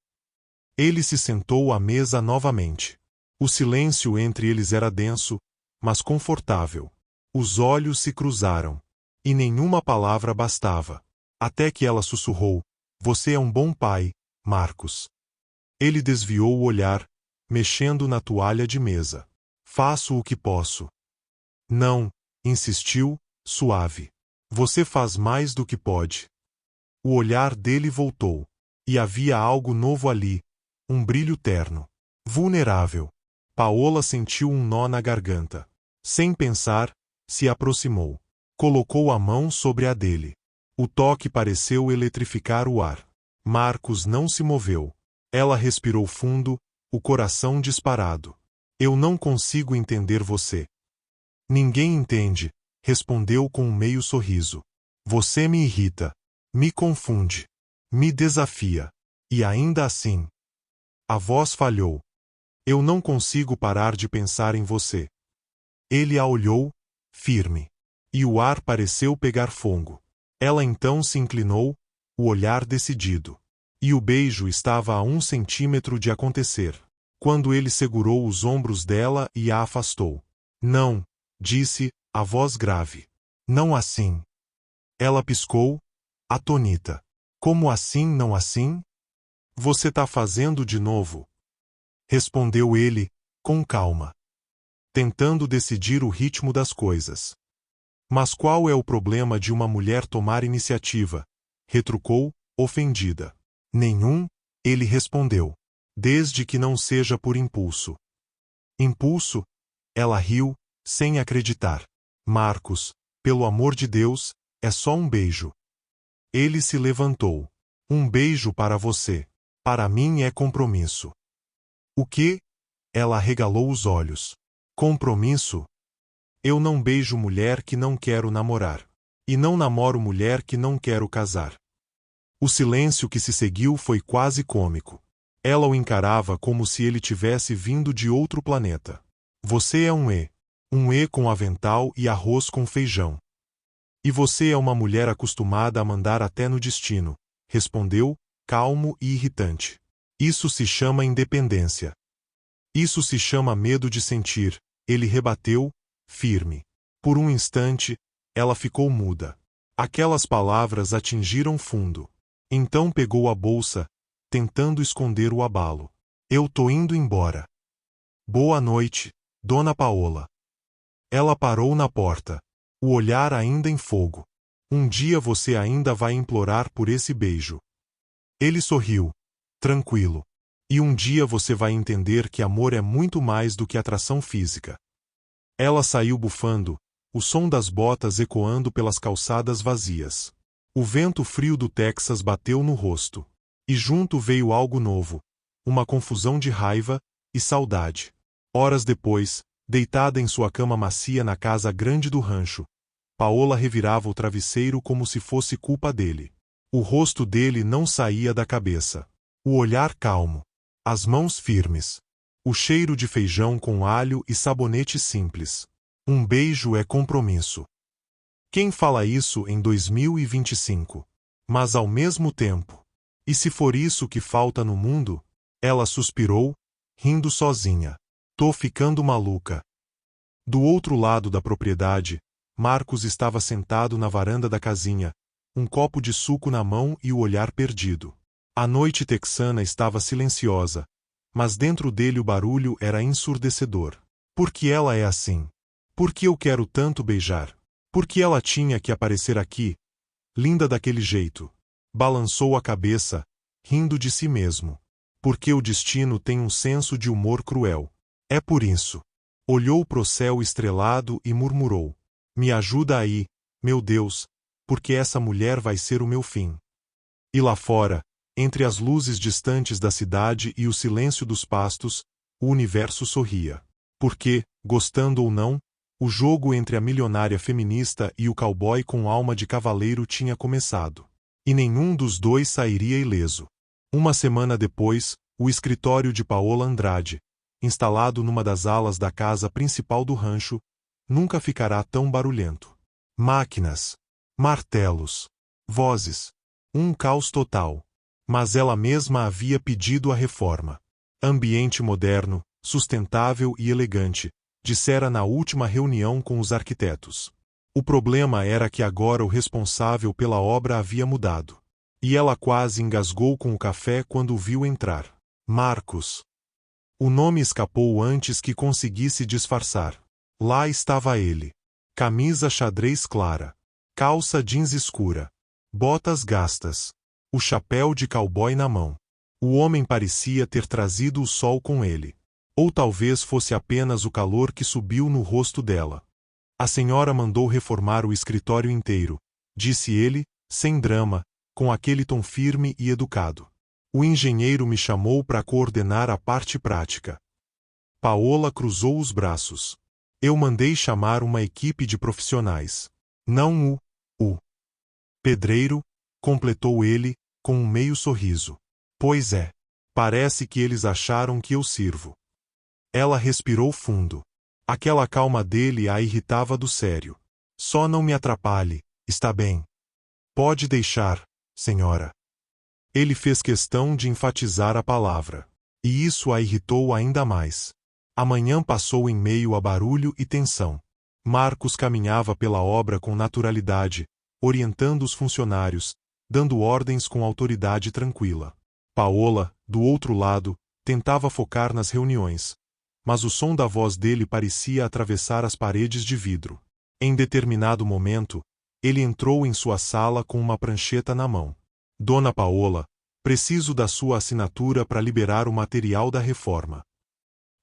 Ele se sentou à mesa novamente. O silêncio entre eles era denso, mas confortável. Os olhos se cruzaram. E nenhuma palavra bastava. Até que ela sussurrou: Você é um bom pai, Marcos. Ele desviou o olhar, mexendo na toalha de mesa. Faço o que posso. Não, insistiu, suave. Você faz mais do que pode. O olhar dele voltou. E havia algo novo ali, um brilho terno. Vulnerável. Paola sentiu um nó na garganta. Sem pensar, se aproximou. Colocou a mão sobre a dele. O toque pareceu eletrificar o ar. Marcos não se moveu. Ela respirou fundo, o coração disparado. Eu não consigo entender você. Ninguém entende, respondeu com um meio sorriso. Você me irrita, me confunde, me desafia. E ainda assim. A voz falhou. Eu não consigo parar de pensar em você. Ele a olhou, firme. E o ar pareceu pegar fogo. Ela então se inclinou, o olhar decidido. E o beijo estava a 1 centímetro de acontecer, quando ele segurou os ombros dela e a afastou. Não, disse, a voz grave. Não assim. Ela piscou, atônita. Como assim não assim? Você tá fazendo de novo? Respondeu ele, com calma. Tentando decidir o ritmo das coisas. Mas qual é o problema de uma mulher tomar iniciativa? Retrucou, ofendida. Nenhum, ele respondeu. Desde que não seja por impulso. Impulso? Ela riu, sem acreditar. Marcos, pelo amor de Deus, é só um beijo. Ele se levantou. Um beijo para você. Para mim é compromisso. O quê? Ela arregalou os olhos. Compromisso? Eu não beijo mulher que não quero namorar. E não namoro mulher que não quero casar. O silêncio que se seguiu foi quase cômico. Ela o encarava como se ele tivesse vindo de outro planeta. Você é um E. Um E com avental e arroz com feijão. E você é uma mulher acostumada a mandar até no destino, respondeu, calmo e irritante. Isso se chama independência. Isso se chama medo de sentir, ele rebateu, firme. Por um instante, ela ficou muda. Aquelas palavras atingiram fundo. Então pegou a bolsa, tentando esconder o abalo. Eu tô indo embora. Boa noite, Dona Paola. Ela parou na porta, o olhar ainda em fogo. Um dia você ainda vai implorar por esse beijo. Ele sorriu, tranquilo. E um dia você vai entender que amor é muito mais do que atração física. Ela saiu bufando, o som das botas ecoando pelas calçadas vazias. O vento frio do Texas bateu no rosto. E junto veio algo novo, uma confusão de raiva e saudade. Horas depois, deitada em sua cama macia na casa grande do rancho, Paola revirava o travesseiro como se fosse culpa dele. O rosto dele não saía da cabeça. O olhar calmo. As mãos firmes. O cheiro de feijão com alho e sabonete simples. Um beijo é compromisso. Quem fala isso em 2025? Mas ao mesmo tempo. E se for isso que falta no mundo? Ela suspirou, rindo sozinha. Tô ficando maluca. Do outro lado da propriedade, Marcos estava sentado na varanda da casinha, um copo de suco na mão e o olhar perdido. A noite texana estava silenciosa, mas dentro dele o barulho era ensurdecedor. Por que ela é assim? Por que eu quero tanto beijar? Por que ela tinha que aparecer aqui, linda daquele jeito? Balançou a cabeça, rindo de si mesmo. Porque o destino tem um senso de humor cruel. É por isso. Olhou pro céu estrelado e murmurou. Me ajuda aí, meu Deus, porque essa mulher vai ser o meu fim. E lá fora, entre as luzes distantes da cidade e o silêncio dos pastos, o universo sorria. Porque, gostando ou não, o jogo entre a milionária feminista e o cowboy com alma de cavaleiro tinha começado. E nenhum dos dois sairia ileso. Uma semana depois, o escritório de Paola Andrade, instalado numa das alas da casa principal do rancho, nunca ficará tão barulhento. Máquinas, martelos, vozes, um caos total. Mas ela mesma havia pedido a reforma. Ambiente moderno, sustentável e elegante, dissera na última reunião com os arquitetos. O problema era que agora o responsável pela obra havia mudado. E ela quase engasgou com o café quando o viu entrar. Marcos. O nome escapou antes que conseguisse disfarçar. Lá estava ele. Camisa xadrez clara. Calça jeans escura. Botas gastas. O chapéu de cowboy na mão. O homem parecia ter trazido o sol com ele. Ou talvez fosse apenas o calor que subiu no rosto dela. A senhora mandou reformar o escritório inteiro, disse ele, sem drama, com aquele tom firme e educado. O engenheiro me chamou para coordenar a parte prática. Paola cruzou os braços. Eu mandei chamar uma equipe de profissionais. Não o pedreiro, completou ele, com um meio sorriso. Pois é. Parece que eles acharam que eu sirvo. Ela respirou fundo. Aquela calma dele a irritava do sério. Só não me atrapalhe, está bem? Pode deixar, senhora. Ele fez questão de enfatizar a palavra. E isso a irritou ainda mais. A manhã passou em meio a barulho e tensão. Marcos caminhava pela obra com naturalidade, orientando os funcionários, dando ordens com autoridade tranquila. Paola, do outro lado, tentava focar nas reuniões, mas o som da voz dele parecia atravessar as paredes de vidro. Em determinado momento, ele entrou em sua sala com uma prancheta na mão. Dona Paola, preciso da sua assinatura para liberar o material da reforma.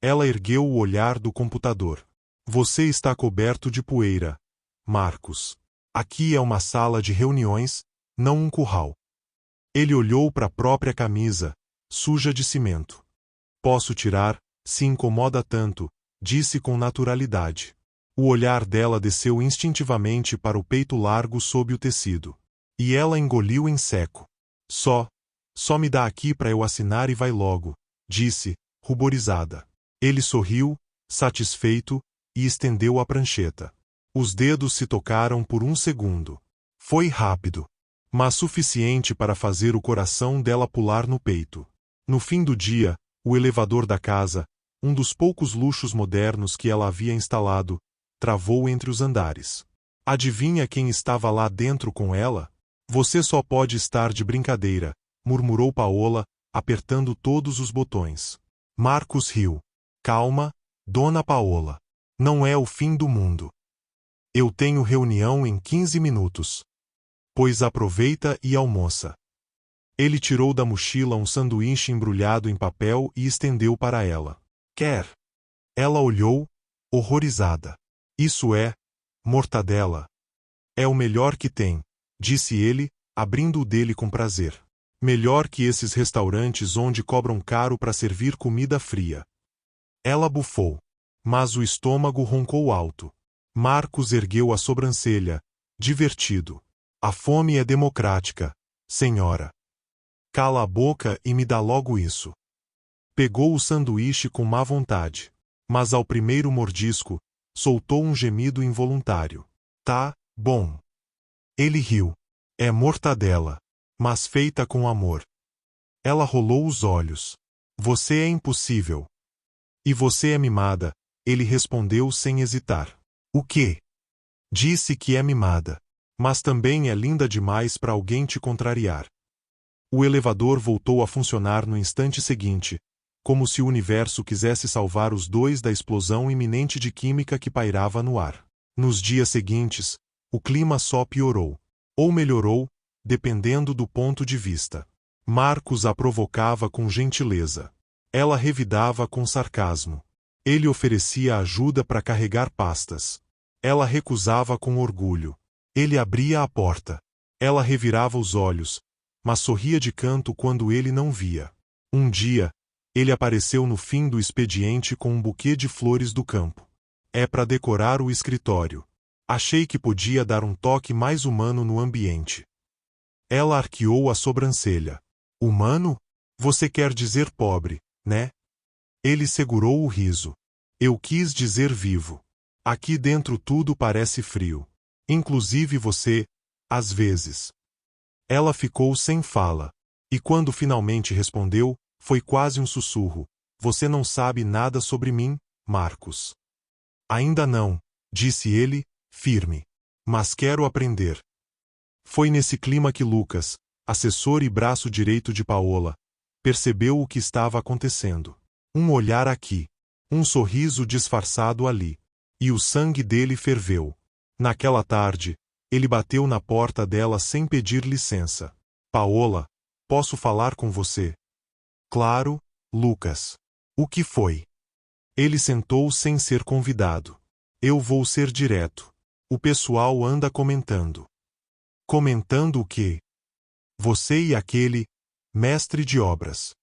Ela ergueu o olhar do computador. Você está coberto de poeira, Marcos. Aqui é uma sala de reuniões, não um curral. Ele olhou para a própria camisa, suja de cimento. Posso tirar, se incomoda tanto, disse com naturalidade. O olhar dela desceu instintivamente para o peito largo sob o tecido. E ela engoliu em seco. Só me dá aqui para eu assinar e vai logo, disse, ruborizada. Ele sorriu, satisfeito, e estendeu a prancheta. Os dedos se tocaram por um segundo. Foi rápido, mas suficiente para fazer o coração dela pular no peito. No fim do dia, o elevador da casa, um dos poucos luxos modernos que ela havia instalado, travou entre os andares. Adivinha quem estava lá dentro com ela? Você só pode estar de brincadeira, murmurou Paola, apertando todos os botões. Marcos riu. Calma, Dona Paola. Não é o fim do mundo. Eu tenho reunião em 15 minutos. Pois aproveita e almoça. Ele tirou da mochila um sanduíche embrulhado em papel e estendeu para ela. Quer? Ela olhou, horrorizada. Isso é mortadela. É o melhor que tem, disse ele, abrindo o dele com prazer. Melhor que esses restaurantes onde cobram caro para servir comida fria. Ela bufou. Mas o estômago roncou alto. Marcos ergueu a sobrancelha, divertido. A fome é democrática, senhora. Cala a boca e me dá logo isso. Pegou o sanduíche com má vontade. Mas ao primeiro mordisco, soltou um gemido involuntário. Tá, bom. Ele riu. É mortadela, mas feita com amor. Ela rolou os olhos. Você é impossível. E você é mimada, ele respondeu sem hesitar. O quê? Disse que é mimada. Mas também é linda demais para alguém te contrariar. O elevador voltou a funcionar no instante seguinte, como se o universo quisesse salvar os dois da explosão iminente de química que pairava no ar. Nos dias seguintes, o clima só piorou. Ou melhorou, dependendo do ponto de vista. Marcos a provocava com gentileza. Ela revidava com sarcasmo. Ele oferecia ajuda para carregar pastas. Ela recusava com orgulho. Ele abria a porta. Ela revirava os olhos, mas sorria de canto quando ele não via. Um dia, ele apareceu no fim do expediente com um buquê de flores do campo. É para decorar o escritório. Achei que podia dar um toque mais humano no ambiente. Ela arqueou a sobrancelha. Humano? Você quer dizer pobre, né? Ele segurou o riso. Eu quis dizer vivo. Aqui dentro tudo parece frio. Inclusive você, às vezes. Ela ficou sem fala. E quando finalmente respondeu, foi quase um sussurro. Você não sabe nada sobre mim, Marcos. Ainda não, disse ele, firme. Mas quero aprender. Foi nesse clima que Lucas, assessor e braço direito de Paola, percebeu o que estava acontecendo. Um olhar aqui. Um sorriso disfarçado ali. E o sangue dele ferveu. Naquela tarde, ele bateu na porta dela sem pedir licença. Paola, posso falar com você? Claro, Lucas. O que foi? Ele sentou sem ser convidado. Eu vou ser direto. O pessoal anda comentando. Comentando o quê? Você e aquele mestre de obras.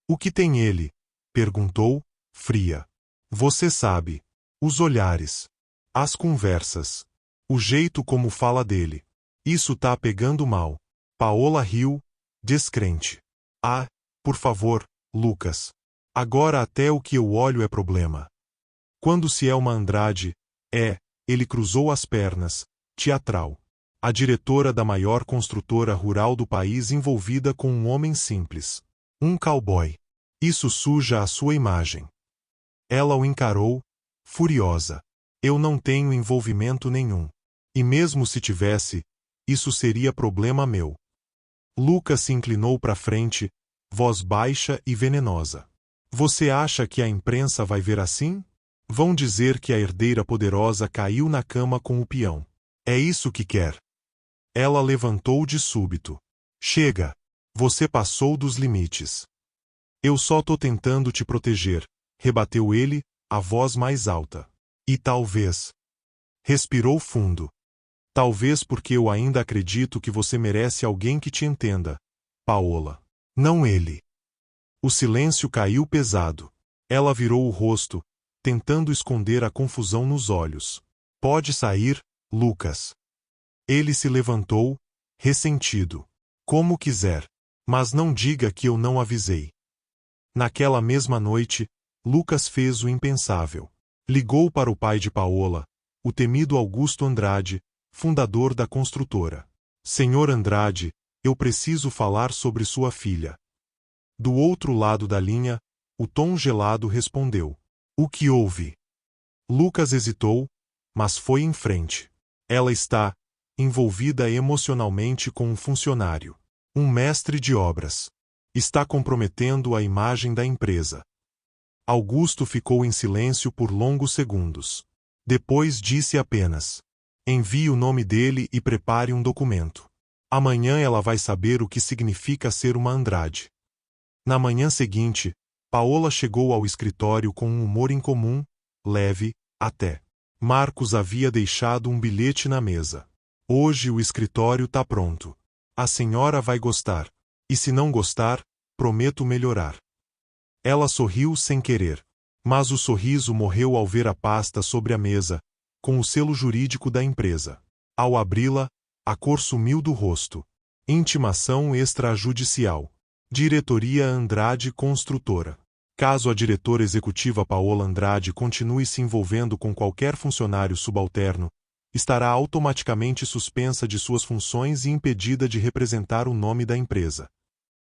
O que tem ele? Perguntou, fria. Você sabe. Os olhares. As conversas. O jeito como fala dele. Isso tá pegando mal. Paola riu, descrente. Ah, por favor, Lucas. Agora até o que eu olho é problema. Quando Cielma Andrade, ele cruzou as pernas, teatral. A diretora da maior construtora rural do país envolvida com um homem simples. Um cowboy. Isso suja a sua imagem. Ela o encarou, furiosa. Eu não tenho envolvimento nenhum. E mesmo se tivesse, isso seria problema meu. Lucas se inclinou para frente, voz baixa e venenosa. Você acha que a imprensa vai ver assim? Vão dizer que a herdeira poderosa caiu na cama com o peão. É isso que quer. Ela levantou de súbito. Chega. Você passou dos limites. Eu só tô tentando te proteger, rebateu ele, a voz mais alta. E talvez. Respirou fundo. Talvez porque eu ainda acredito que você merece alguém que te entenda, Paola. Não ele. O silêncio caiu pesado. Ela virou o rosto, tentando esconder a confusão nos olhos. Pode sair, Lucas. Ele se levantou, ressentido. Como quiser. Mas não diga que eu não avisei. Naquela mesma noite, Lucas fez o impensável. Ligou para o pai de Paola, o temido Augusto Andrade, fundador da construtora. Senhor Andrade, eu preciso falar sobre sua filha. Do outro lado da linha, o tom gelado respondeu. O que houve? Lucas hesitou, mas foi em frente. Ela está envolvida emocionalmente com um funcionário. Um mestre de obras. Está comprometendo a imagem da empresa. Augusto ficou em silêncio por longos segundos. Depois disse apenas: envie o nome dele e prepare um documento. Amanhã ela vai saber o que significa ser uma Andrade. Na manhã seguinte, Paola chegou ao escritório com um humor incomum, leve, até. Marcos havia deixado um bilhete na mesa. Hoje o escritório tá pronto. A senhora vai gostar. E se não gostar, prometo melhorar. Ela sorriu sem querer. Mas o sorriso morreu ao ver a pasta sobre a mesa, com o selo jurídico da empresa. Ao abri-la, a cor sumiu do rosto. Intimação extrajudicial. Diretoria Andrade Construtora. Caso a diretora executiva Paola Andrade continue se envolvendo com qualquer funcionário subalterno, estará automaticamente suspensa de suas funções e impedida de representar o nome da empresa.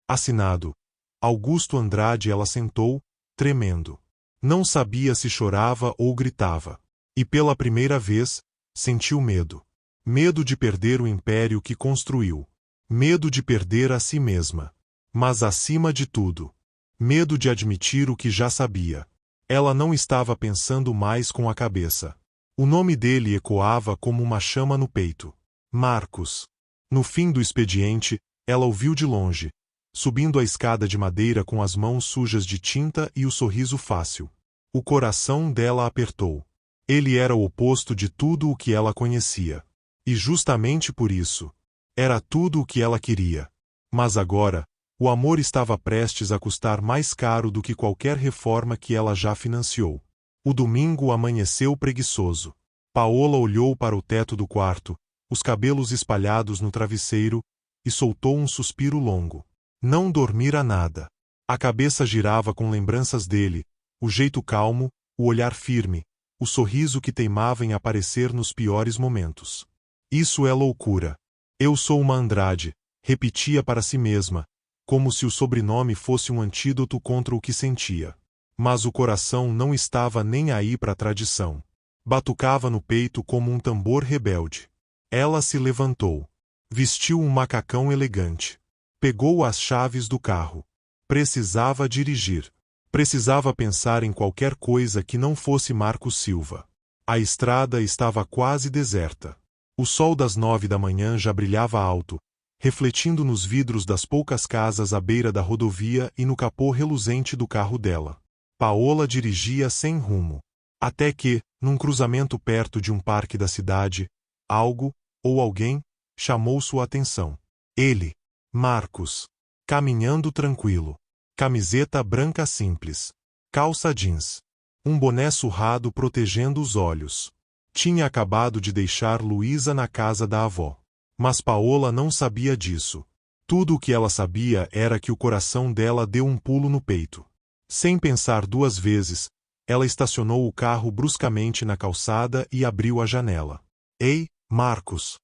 Assinado. Augusto Andrade. Ela sentou, tremendo. Não sabia se chorava ou gritava. E pela primeira vez, sentiu medo. Medo de perder o império que construiu. Medo de perder a si mesma. Mas acima de tudo, medo de admitir o que já sabia. Ela não estava pensando mais com a cabeça. O nome dele ecoava como uma chama no peito. Marcos. No fim do expediente, ela o viu de longe, subindo a escada de madeira com as mãos sujas de tinta e o sorriso fácil. O coração dela apertou. Ele era o oposto de tudo o que ela conhecia. E justamente por isso, era tudo o que ela queria. Mas agora, o amor estava prestes a custar mais caro do que qualquer reforma que ela já financiou. O domingo amanheceu preguiçoso. Paola olhou para o teto do quarto, os cabelos espalhados no travesseiro, e soltou um suspiro longo. Não dormira nada. A cabeça girava com lembranças dele, o jeito calmo, o olhar firme, o sorriso que teimava em aparecer nos piores momentos. Isso é loucura. Eu sou uma Andrade, repetia para si mesma, como se o sobrenome fosse um antídoto contra o que sentia. Mas o coração não estava nem aí para a tradição. Batucava no peito como um tambor rebelde. Ela se levantou. Vestiu um macacão elegante. Pegou as chaves do carro. Precisava dirigir. Precisava pensar em qualquer coisa que não fosse Marcos Silva. A estrada estava quase deserta. O sol das 9 da manhã já brilhava alto, refletindo nos vidros das poucas casas à beira da rodovia e no capô reluzente do carro dela. Paola dirigia sem rumo. Até que, num cruzamento perto de um parque da cidade, algo, ou alguém, chamou sua atenção. Ele, Marcos, caminhando tranquilo. Camiseta branca simples. Calça jeans. Um boné surrado protegendo os olhos. Tinha acabado de deixar Luísa na casa da avó. Mas Paola não sabia disso. Tudo o que ela sabia era que o coração dela deu um pulo no peito. Sem pensar duas vezes, ela estacionou o carro bruscamente na calçada e abriu a janela. Ei, Marcos!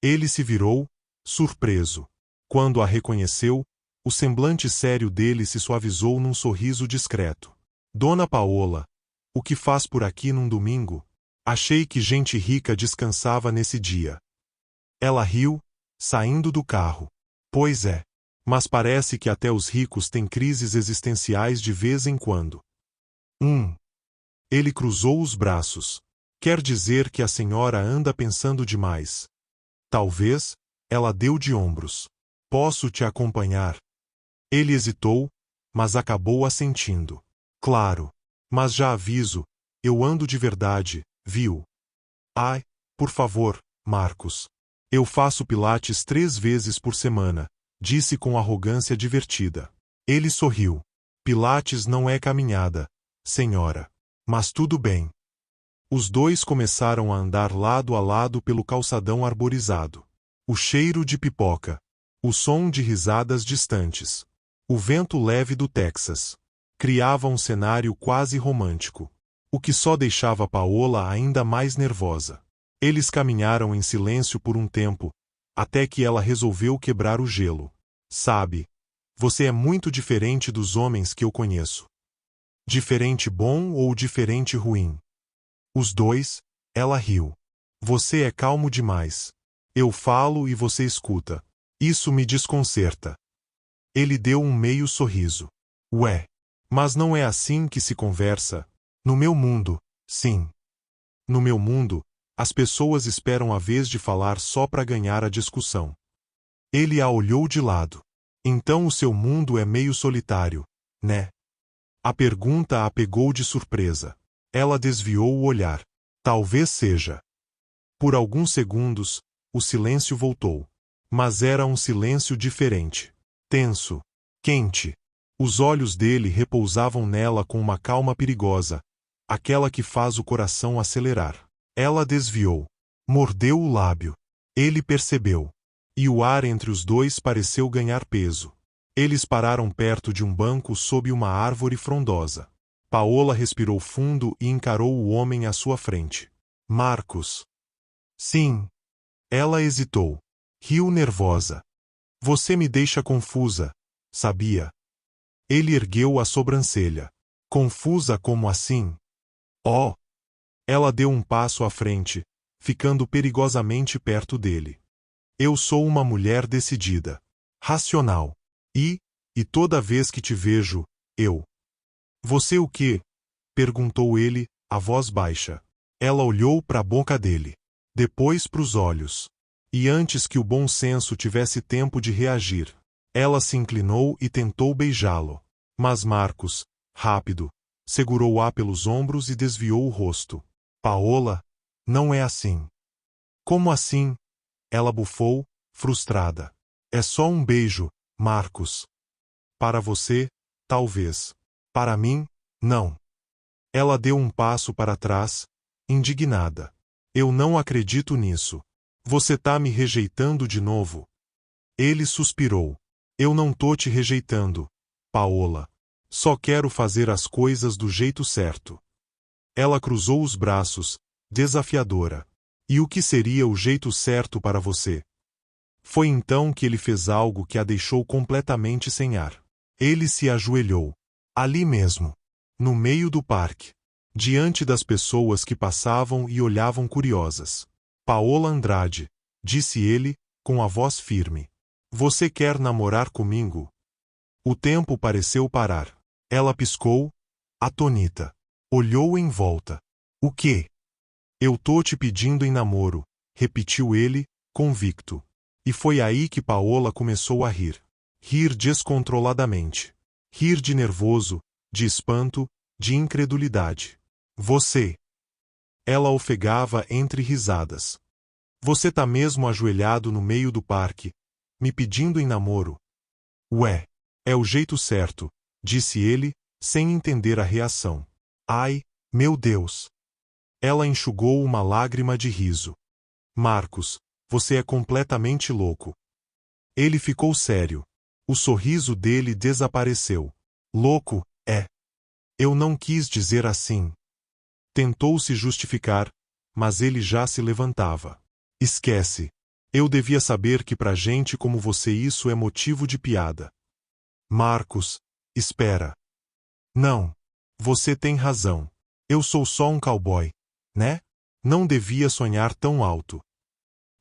Ele se virou, surpreso. Quando a reconheceu, o semblante sério dele se suavizou num sorriso discreto. Dona Paola, o que faz por aqui num domingo? Achei que gente rica descansava nesse dia. Ela riu, saindo do carro. Pois é. Mas parece que até os ricos têm crises existenciais de vez em quando. Ele cruzou os braços. Quer dizer que a senhora anda pensando demais. Talvez, ela deu de ombros. Posso te acompanhar? Ele hesitou, mas acabou assentindo. Claro. Mas já aviso, eu ando de verdade, viu? Ai, por favor, Marcos. Eu faço pilates 3 vezes por semana, disse com arrogância divertida. Ele sorriu. Pilates não é caminhada, senhora. Mas tudo bem. Os dois começaram a andar lado a lado pelo calçadão arborizado. O cheiro de pipoca. O som de risadas distantes. O vento leve do Texas. Criava um cenário quase romântico. O que só deixava Paola ainda mais nervosa. Eles caminharam em silêncio por um tempo, até que ela resolveu quebrar o gelo. Sabe, você é muito diferente dos homens que eu conheço. Diferente bom ou diferente ruim? Os dois, ela riu. Você é calmo demais. Eu falo e você escuta. Isso me desconcerta. Ele deu um meio sorriso. Ué, mas não é assim que se conversa. No meu mundo, sim. No meu mundo, as pessoas esperam a vez de falar só para ganhar a discussão. Ele a olhou de lado. Então o seu mundo é meio solitário, né? A pergunta a pegou de surpresa. Ela desviou o olhar. Talvez seja. Por alguns segundos, o silêncio voltou. Mas era um silêncio diferente. Tenso. Quente. Os olhos dele repousavam nela com uma calma perigosa, aquela que faz o coração acelerar. Ela desviou. Mordeu o lábio. Ele percebeu. E o ar entre os dois pareceu ganhar peso. Eles pararam perto de um banco sob uma árvore frondosa. Paola respirou fundo e encarou o homem à sua frente. Marcos. Sim. Ela hesitou. Riu nervosa. Você me deixa confusa, sabia? Ele ergueu a sobrancelha. Confusa como assim? Oh! Ela deu um passo à frente, ficando perigosamente perto dele. Eu sou uma mulher decidida. Racional. E toda vez que te vejo, eu. Você o quê? Perguntou ele, a voz baixa. Ela olhou para a boca dele. Depois para os olhos. E antes que o bom senso tivesse tempo de reagir, ela se inclinou e tentou beijá-lo. Mas Marcos, rápido, segurou-a pelos ombros e desviou o rosto. Paola, não é assim. Como assim? Ela bufou, frustrada. É só um beijo, Marcos. Para você, talvez. Para mim, não. Ela deu um passo para trás, indignada. Eu não acredito nisso. Você tá me rejeitando de novo? Ele suspirou. Eu não tô te rejeitando, Paola. Só quero fazer as coisas do jeito certo. Ela cruzou os braços, desafiadora. E o que seria o jeito certo para você? Foi então que ele fez algo que a deixou completamente sem ar. Ele se ajoelhou. Ali mesmo. No meio do parque. Diante das pessoas que passavam e olhavam curiosas. Paola Andrade, disse ele, com a voz firme. Você quer namorar comigo? O tempo pareceu parar. Ela piscou, atônita. Olhou em volta. O quê? Eu tô te pedindo em namoro, repetiu ele, convicto. E foi aí que Paola começou a rir. Rir descontroladamente. Rir de nervoso, de espanto, de incredulidade. Você. Ela ofegava entre risadas. Você tá mesmo ajoelhado no meio do parque, me pedindo em namoro? Ué, é o jeito certo, disse ele, sem entender a reação. Ai, meu Deus! Ela enxugou uma lágrima de riso. Marcos, você é completamente louco. Ele ficou sério. O sorriso dele desapareceu. Louco, é. Eu não quis dizer assim. Tentou se justificar, mas ele já se levantava. Esquece. Eu devia saber que pra gente como você isso é motivo de piada. Marcos, espera. Não. Você tem razão. Eu sou só um cowboy, né? Não devia sonhar tão alto.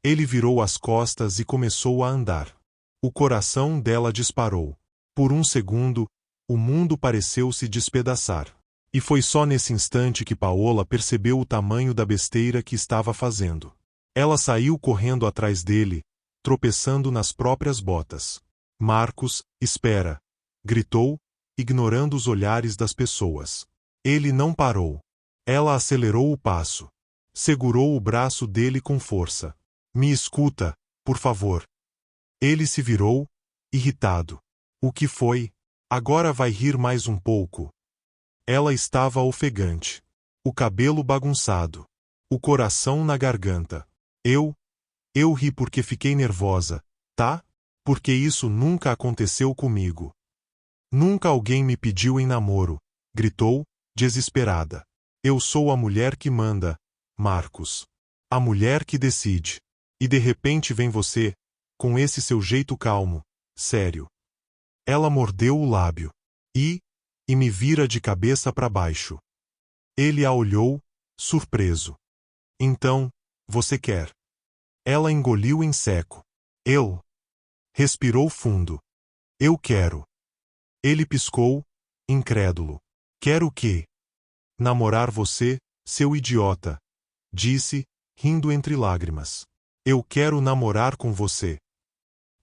Ele virou as costas e começou a andar. O coração dela disparou. Por um segundo, o mundo pareceu se despedaçar. E foi só nesse instante que Paola percebeu o tamanho da besteira que estava fazendo. Ela saiu correndo atrás dele, tropeçando nas próprias botas. Marcos, espera! Gritou, ignorando os olhares das pessoas. Ele não parou. Ela acelerou o passo. Segurou o braço dele com força. Me escuta, por favor. Ele se virou, irritado. O que foi? Agora vai rir mais um pouco. Ela estava ofegante. O cabelo bagunçado. O coração na garganta. Eu ri porque fiquei nervosa, tá? Porque isso nunca aconteceu comigo. Nunca alguém me pediu em namoro, gritou, desesperada. Eu sou a mulher que manda, Marcos. A mulher que decide. E de repente vem você, com esse seu jeito calmo, sério. Ela mordeu o lábio. E me vira de cabeça para baixo. Ele a olhou, surpreso. Então, você quer? Ela engoliu em seco. Eu. Respirou fundo. Eu quero. Ele piscou, incrédulo. Quer o quê? Namorar você, seu idiota, disse, rindo entre lágrimas. Eu quero namorar com você.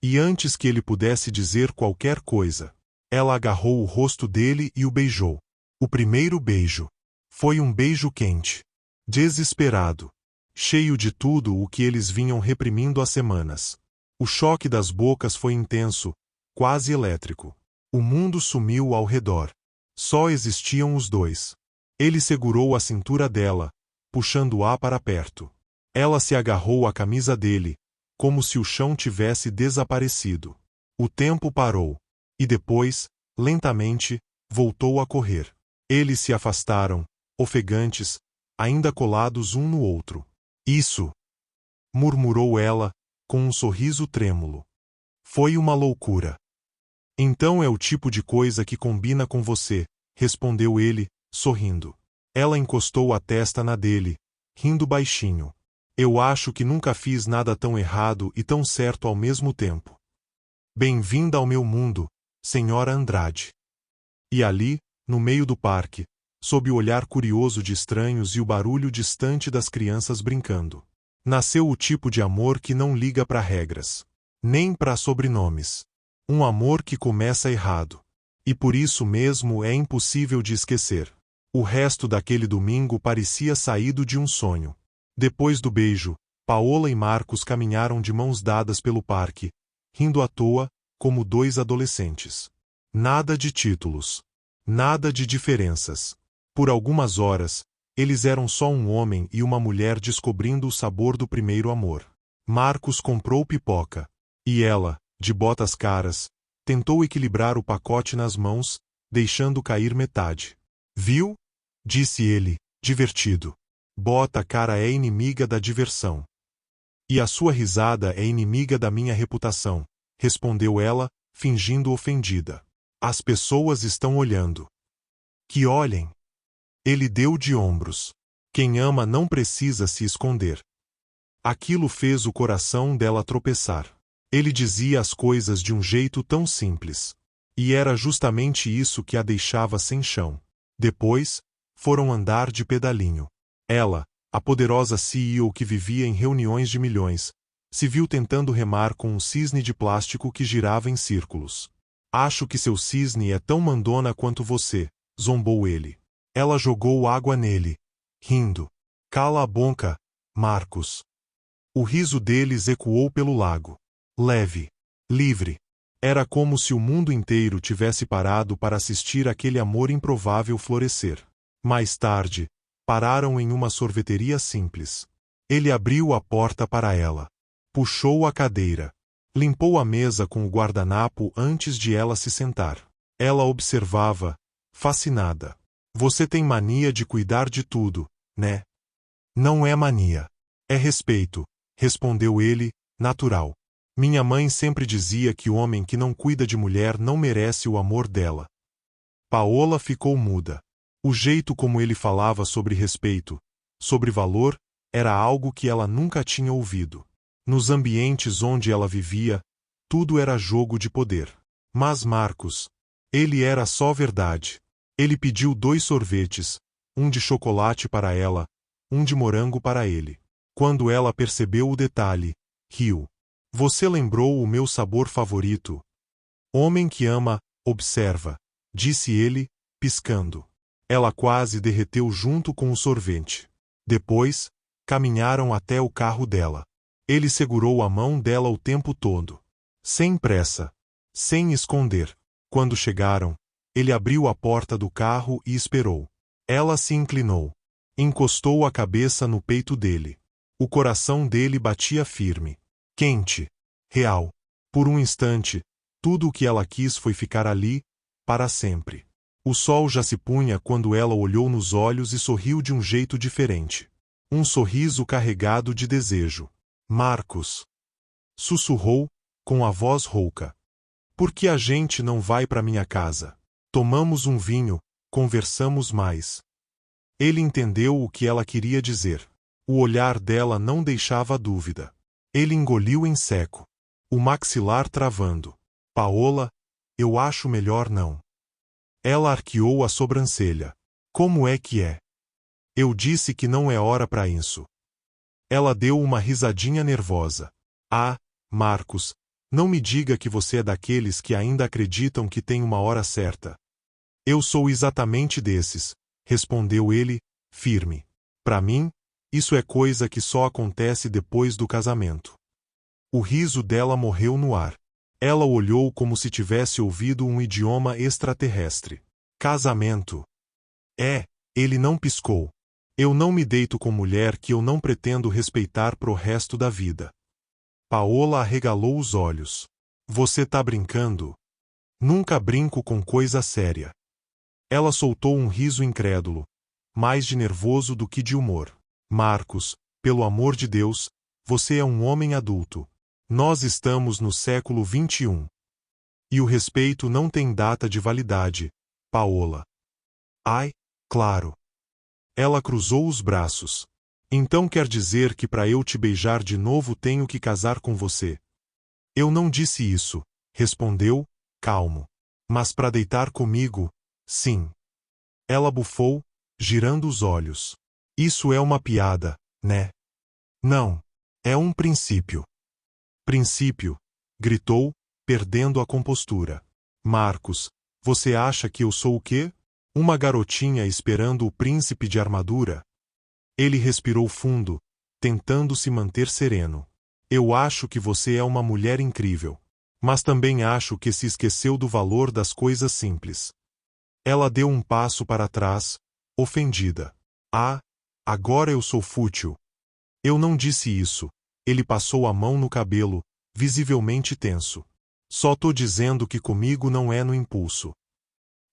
E antes que ele pudesse dizer qualquer coisa, ela agarrou o rosto dele e o beijou. O primeiro beijo. Foi um beijo quente. Desesperado. Cheio de tudo o que eles vinham reprimindo há semanas. O choque das bocas foi intenso, quase elétrico. O mundo sumiu ao redor. Só existiam os dois. Ele segurou a cintura dela, puxando-a para perto. Ela se agarrou à camisa dele, como se o chão tivesse desaparecido. O tempo parou. E depois, lentamente, voltou a correr. Eles se afastaram, ofegantes, ainda colados um no outro. Isso! Murmurou ela, com um sorriso trêmulo. Foi uma loucura. Então é o tipo de coisa que combina com você, respondeu ele, sorrindo. Ela encostou a testa na dele, rindo baixinho. Eu acho que nunca fiz nada tão errado e tão certo ao mesmo tempo. Bem-vinda ao meu mundo, senhora Andrade. E ali, no meio do parque, sob o olhar curioso de estranhos e o barulho distante das crianças brincando, nasceu o tipo de amor que não liga para regras, nem para sobrenomes. Um amor que começa errado. E por isso mesmo é impossível de esquecer. O resto daquele domingo parecia saído de um sonho. Depois do beijo, Paola e Marcos caminharam de mãos dadas pelo parque, rindo à toa, como dois adolescentes. Nada de títulos. Nada de diferenças. Por algumas horas, eles eram só um homem e uma mulher descobrindo o sabor do primeiro amor. Marcos comprou pipoca. E ela, de botas caras, tentou equilibrar o pacote nas mãos, deixando cair metade. Viu? Disse ele, divertido. Bota cara é inimiga da diversão. E a sua risada é inimiga da minha reputação, respondeu ela, fingindo ofendida. As pessoas estão olhando. Que olhem. Ele deu de ombros. Quem ama não precisa se esconder. Aquilo fez o coração dela tropeçar. Ele dizia as coisas de um jeito tão simples. E era justamente isso que a deixava sem chão. Depois, foram andar de pedalinho. Ela, A poderosa CEO que vivia em reuniões de milhões, se viu tentando remar com um cisne de plástico que girava em círculos. Acho que seu cisne é tão mandona quanto você, zombou ele. Ela jogou água nele, rindo. Cala a boca, Marcos. O riso deles ecoou pelo lago. Leve. Livre. Era como se o mundo inteiro tivesse parado para assistir aquele amor improvável florescer. Mais tarde, pararam em uma sorveteria simples. Ele abriu a porta para ela. Puxou a cadeira. Limpou a mesa com o guardanapo antes de ela se sentar. Ela observava, fascinada. Você tem mania de cuidar de tudo, né? Não é mania. É respeito, respondeu ele, natural. Minha mãe sempre dizia que o homem que não cuida de mulher não merece o amor dela. Paola ficou muda. O jeito como ele falava sobre respeito, sobre valor, era algo que ela nunca tinha ouvido. Nos ambientes onde ela vivia, tudo era jogo de poder. Mas Marcos, ele era só verdade. Ele pediu 2 sorvetes, um de chocolate para ela, um de morango para ele. Quando ela percebeu o detalhe, riu. Você lembrou o meu sabor favorito. Homem que ama, observa, disse ele, piscando. Ela quase derreteu junto com o sorvete. Depois, caminharam até o carro dela. Ele segurou a mão dela o tempo todo. Sem pressa. Sem esconder. Quando chegaram, ele abriu a porta do carro e esperou. Ela se inclinou. Encostou a cabeça no peito dele. O coração dele batia firme. Quente. Real. Por um instante, tudo o que ela quis foi ficar ali, para sempre. O sol já se punha quando ela olhou nos olhos e sorriu de um jeito diferente. Um sorriso carregado de desejo. Marcos. Sussurrou, com a voz rouca. Por que a gente não vai para minha casa? Tomamos um vinho, conversamos mais. Ele entendeu o que ela queria dizer. O olhar dela não deixava dúvida. Ele engoliu em seco. O maxilar travando. Paola, eu acho melhor não. Ela arqueou a sobrancelha. Como é que é? Eu disse que não é hora para isso. Ela deu uma risadinha nervosa. Ah, Marcos, não me diga que você é daqueles que ainda acreditam que tem uma hora certa. Eu sou exatamente desses, respondeu ele, firme. Para mim, isso é coisa que só acontece depois do casamento. O riso dela morreu no ar. Ela olhou como se tivesse ouvido um idioma extraterrestre. Casamento. Ele não piscou. Eu não me deito com mulher que eu não pretendo respeitar pro resto da vida. Paola arregalou os olhos. Você tá brincando? Nunca brinco com coisa séria. Ela soltou um riso incrédulo, mais de nervoso do que de humor. Marcos, pelo amor de Deus, você é um homem adulto. Nós estamos no século XXI. E o respeito não tem data de validade, Paola. Ai, claro. Ela cruzou os braços. Então quer dizer que para eu te beijar de novo tenho que casar com você? Eu não disse isso, respondeu, calmo. Mas para deitar comigo, sim. Ela bufou, girando os olhos. Isso é uma piada, né? Não. É um princípio. Princípio, gritou, perdendo a compostura. Marcos, você acha que eu sou o quê? Uma garotinha esperando o príncipe de armadura? Ele respirou fundo, tentando se manter sereno. Eu acho que você é uma mulher incrível. Mas também acho que se esqueceu do valor das coisas simples. Ela deu um passo para trás, ofendida. Ah, agora eu sou fútil. Eu não disse isso. Ele passou a mão no cabelo, visivelmente tenso. Só tô dizendo que comigo não é no impulso.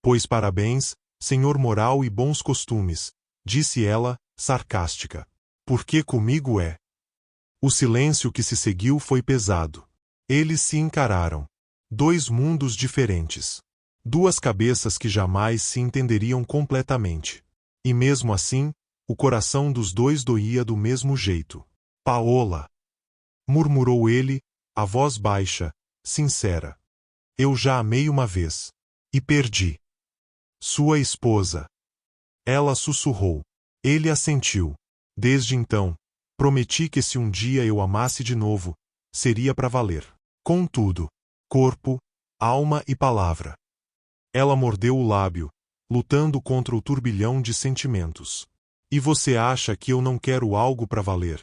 Pois parabéns, senhor moral e bons costumes, disse ela, sarcástica. Porque comigo é. O silêncio que se seguiu foi pesado. Eles se encararam. 2 mundos diferentes. 2 cabeças que jamais se entenderiam completamente. E mesmo assim, o coração dos 2 doía do mesmo jeito. Paola! Murmurou ele, a voz baixa, sincera. Eu já amei uma vez. E perdi. Sua esposa. Ela sussurrou. Ele assentiu. Desde então, prometi que se um dia eu amasse de novo, seria para valer. Contudo, corpo, alma e palavra. Ela mordeu o lábio, lutando contra o turbilhão de sentimentos. E você acha que eu não quero algo para valer?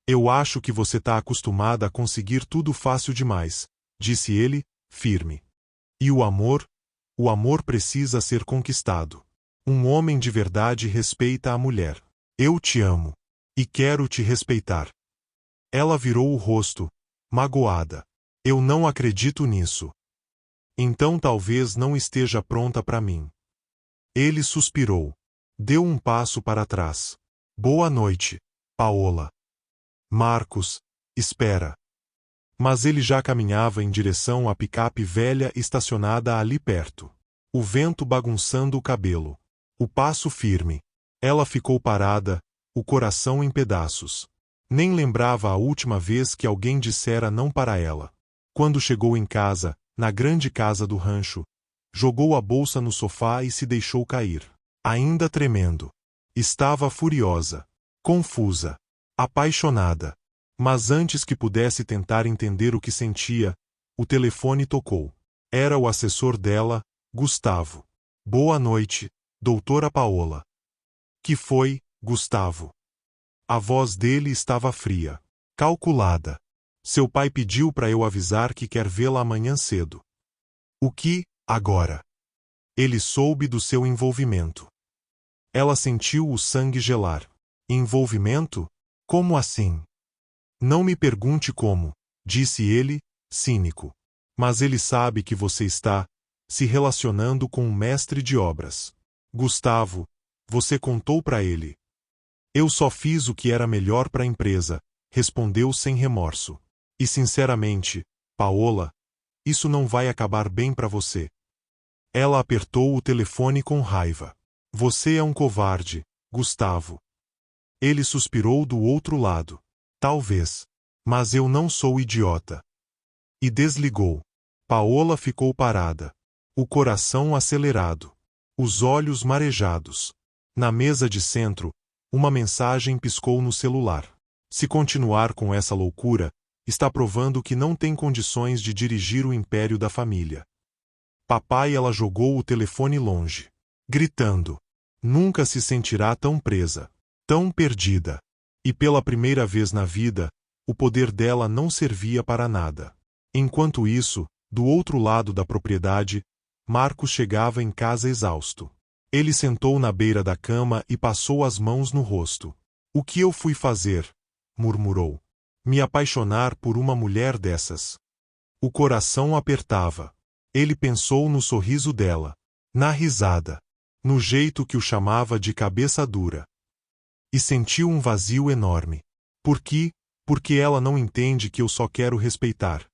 Eu acho que você tá acostumada a conseguir tudo fácil demais, disse ele, firme. E o amor precisa ser conquistado. Um homem de verdade respeita a mulher. Eu te amo. E quero te respeitar. Ela virou o rosto, magoada. Eu não acredito nisso. Então talvez não esteja pronta para mim. Ele suspirou. Deu um passo para trás. Boa noite, Paola. Marcos, espera. Mas ele já caminhava em direção à picape velha estacionada ali perto. O vento bagunçando o cabelo. O passo firme. Ela ficou parada, o coração em pedaços. Nem lembrava a última vez que alguém dissera não para ela. Quando chegou em casa, na grande casa do rancho, jogou a bolsa no sofá e se deixou cair. Ainda tremendo. Estava furiosa, confusa, apaixonada. Mas antes que pudesse tentar entender o que sentia, o telefone tocou. Era o assessor dela, Gustavo. Boa noite, doutora Paola. Que foi, Gustavo? A voz dele estava fria, calculada. Seu pai pediu para eu avisar que quer vê-la amanhã cedo. O que, agora? Ele soube do seu envolvimento. Ela sentiu o sangue gelar. Envolvimento? Como assim? Não me pergunte como, disse ele, cínico. Mas ele sabe que você está se relacionando com um mestre de obras. Gustavo, você contou para ele. Eu só fiz o que era melhor para a empresa, respondeu sem remorso. E sinceramente, Paola, isso não vai acabar bem para você. Ela apertou o telefone com raiva. Você é um covarde, Gustavo. Ele suspirou do outro lado. Talvez. Mas eu não sou idiota. E desligou. Paola ficou parada. O coração acelerado. Os olhos marejados. Na mesa de centro, uma mensagem piscou no celular. Se continuar com essa loucura, está provando que não tem condições de dirigir o império da família. Papai, ela jogou o telefone longe, gritando. Nunca se sentirá tão presa, tão perdida. E pela primeira vez na vida, o poder dela não servia para nada. Enquanto isso, do outro lado da propriedade, Marcos chegava em casa exausto. Ele sentou na beira da cama e passou as mãos no rosto. O que eu fui fazer? Murmurou. Me apaixonar por uma mulher dessas. O coração apertava. Ele pensou no sorriso dela, na risada, no jeito que o chamava de cabeça dura. E sentiu um vazio enorme. Por quê? Porque ela não entende que eu só quero respeitar?